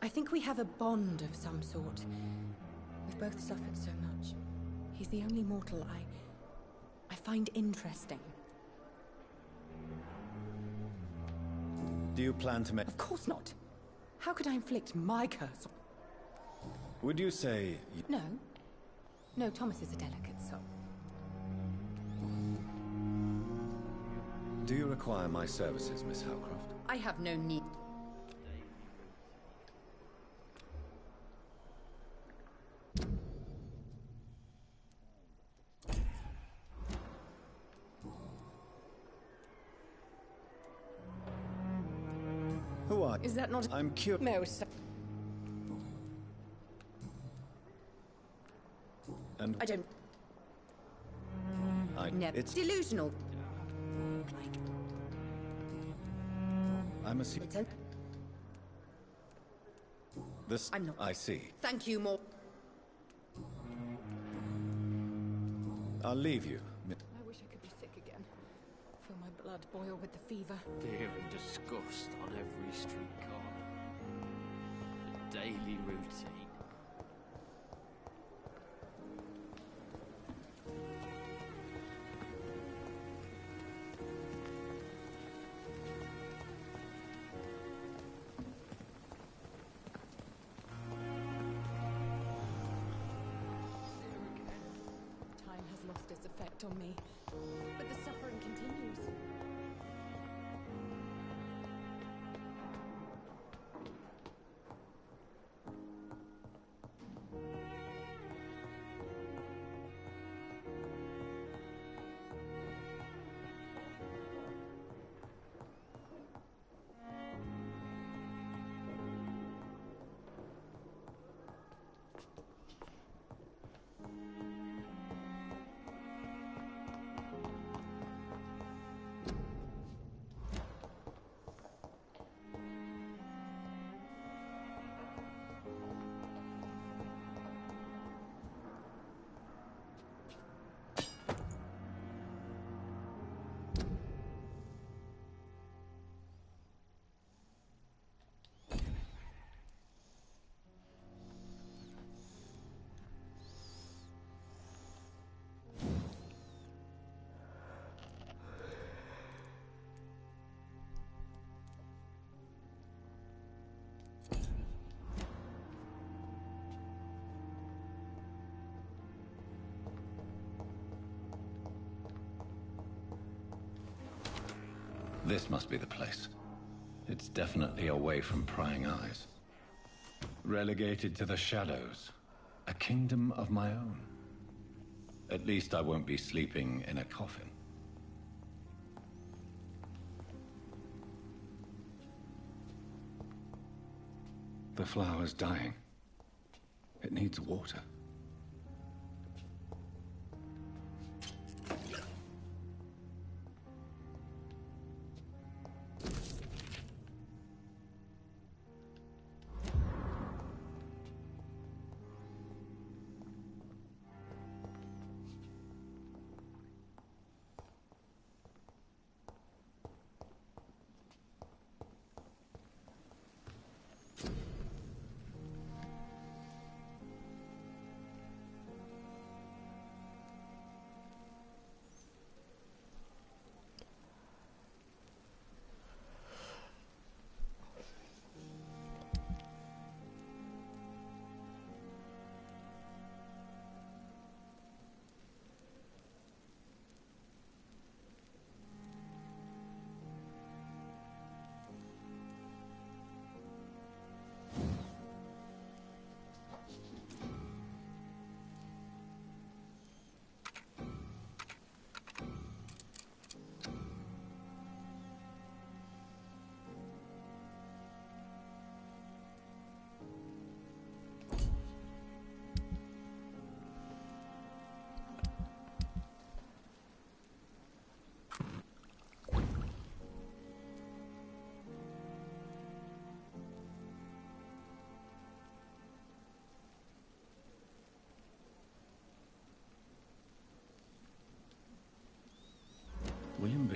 I think we have a bond of some sort. We've both suffered so much. He's the only mortal I find interesting. Do you plan to make... Of course not. How could I inflict my curse? Would you say... No. No, Thomas is a delicate soul. Do you require my services, Miss Howcroft? I have no need. Who are... Is that not... I'm curious. No, sir. And... I don't... Never. It's... delusional. I'm a... It's okay. This... I'm not. I see. Thank you, more. I'll leave you. I wish I could be sick again. Feel my blood boil with the fever. Fear and disgust on every street corner. The daily routine. Time has lost its effect on me, but the suffering continues. This must be the place. It's definitely away from prying eyes. Relegated to the shadows. A kingdom of my own. At least I won't be sleeping in a coffin. The flower's dying. It needs water.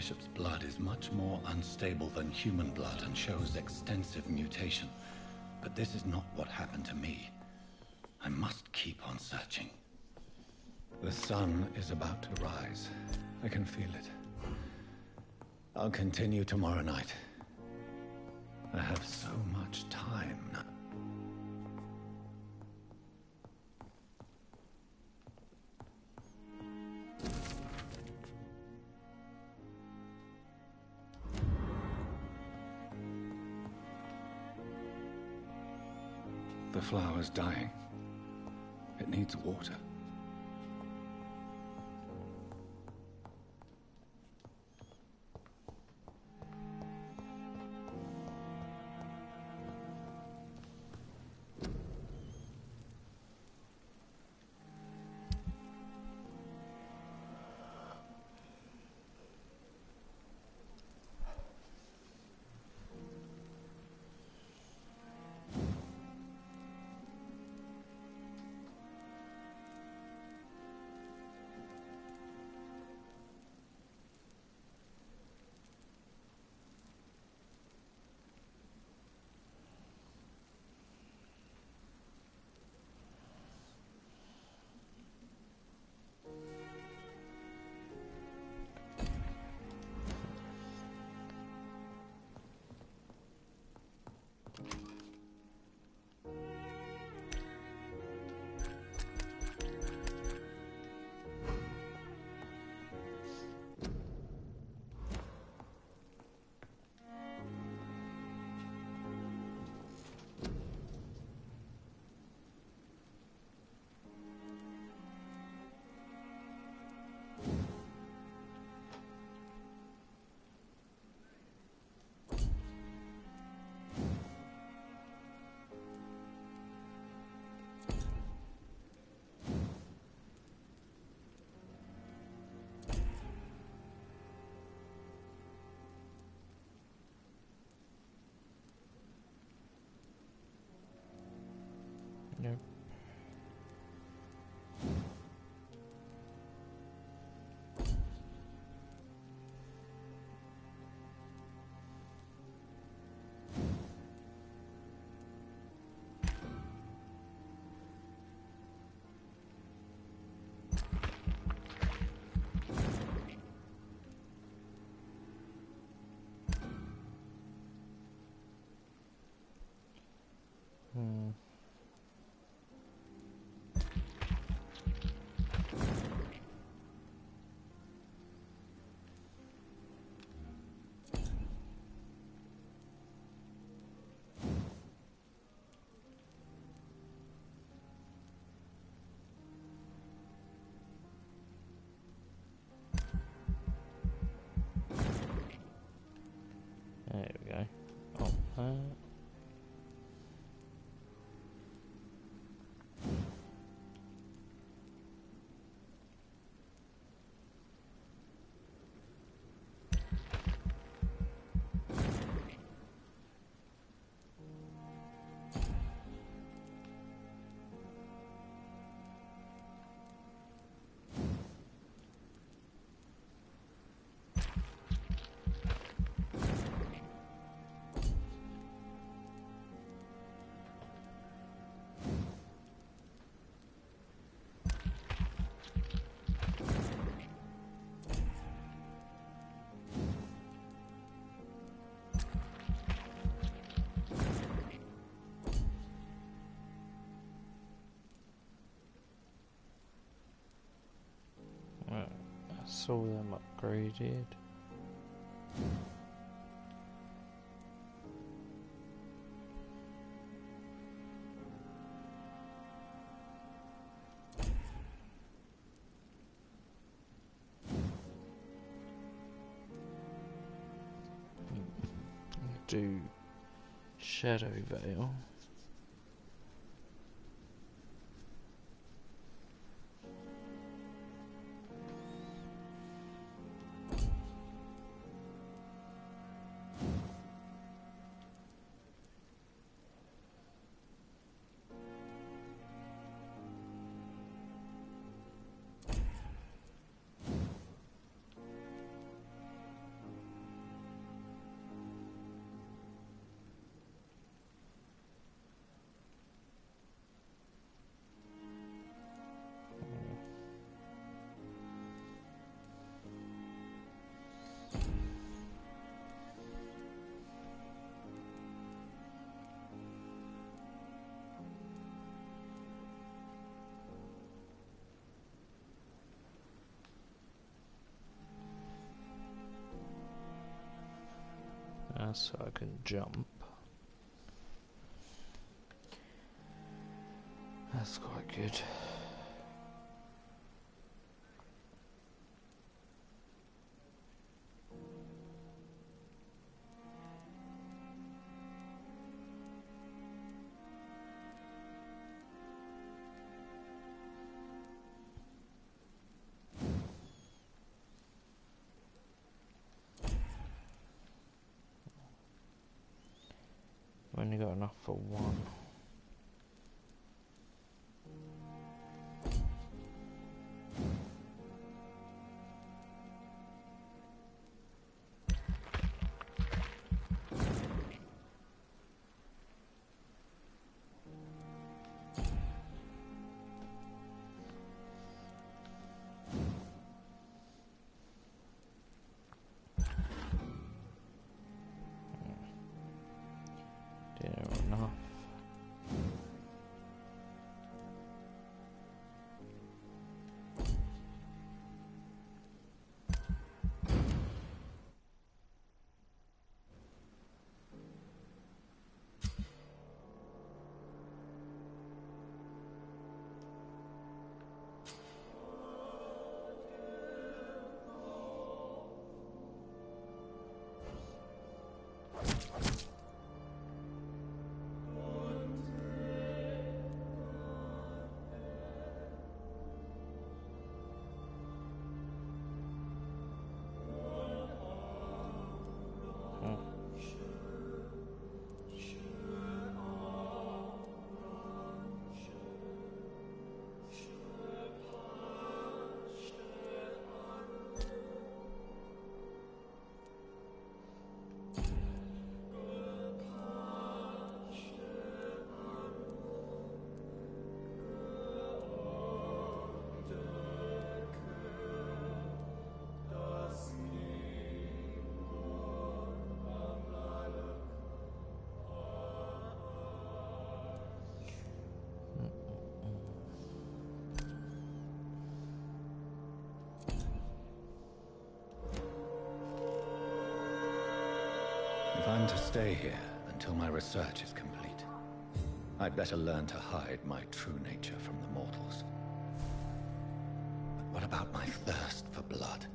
Bishop's blood is much more unstable than human blood and shows extensive mutation. But this is not what happened to me. I must keep on searching. The sun is about to rise. I can feel it. I'll continue tomorrow night. I have so much time now. The flower's dying. It needs water. Nope. There we go. Oh, well, I saw them upgraded. Do Shadow Veil. so I can jump. That's quite good. Only got enough for one. Enough. If I'm to stay here until my research is complete, I'd better learn to hide my true nature from the mortals. But what about my thirst for blood?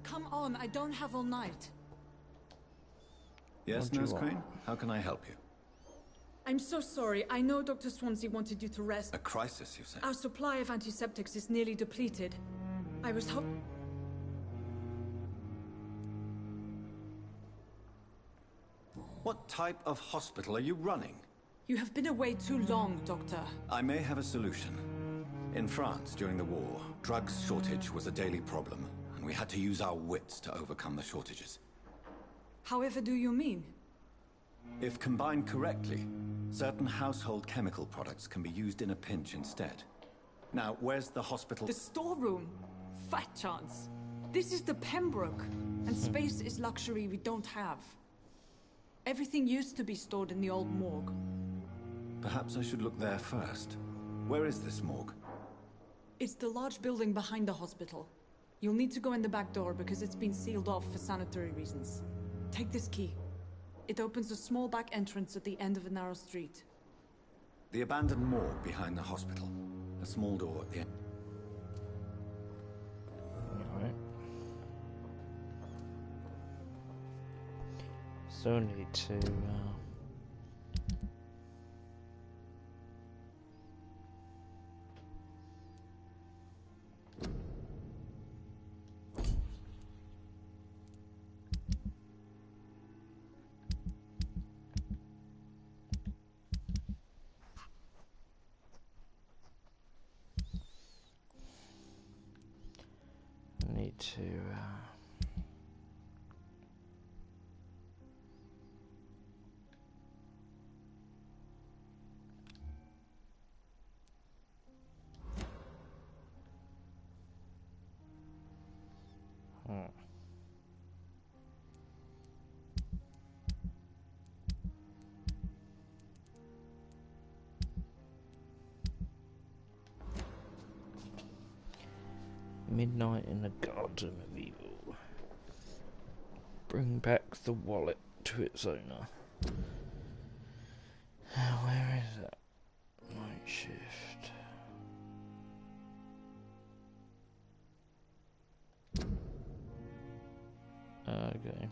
Come on, I don't have all night. Yes, Nurse Crane? How can I help you? I'm so sorry. I know Dr. Swansea wanted you to rest. A crisis, you say? Our supply of antiseptics is nearly depleted. I was What type of hospital are you running? You have been away too long, Doctor. I may have a solution. In France, during the war, drugs shortage was a daily problem, and we had to use our wits to overcome the shortages. However do you mean? If combined correctly, certain household chemical products can be used in a pinch instead. Now, where's the hospital? The storeroom? Fat chance. This is the Pembroke, and space is luxury we don't have. Everything used to be stored in the old morgue. Perhaps I should look there first. Where is this morgue? It's the large building behind the hospital. You'll need to go in the back door because it's been sealed off for sanitary reasons. Take this key. It opens a small back entrance at the end of a narrow street. The abandoned morgue behind the hospital. A small door at the end. Alright. So need to Midnight in the Garden of Evil. Bring back the wallet to its owner. Where is that? Night shift. Okay.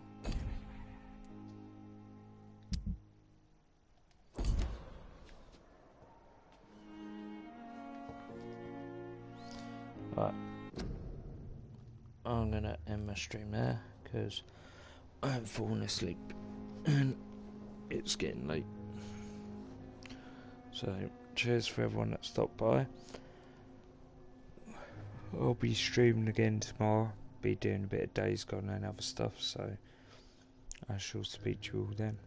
Right. I'm gonna end my stream there because I'm falling asleep and it's getting late. So, cheers for everyone that stopped by. I'll be streaming again tomorrow. Be doing a bit of Days Gone and other stuff, so I shall speak to you all then.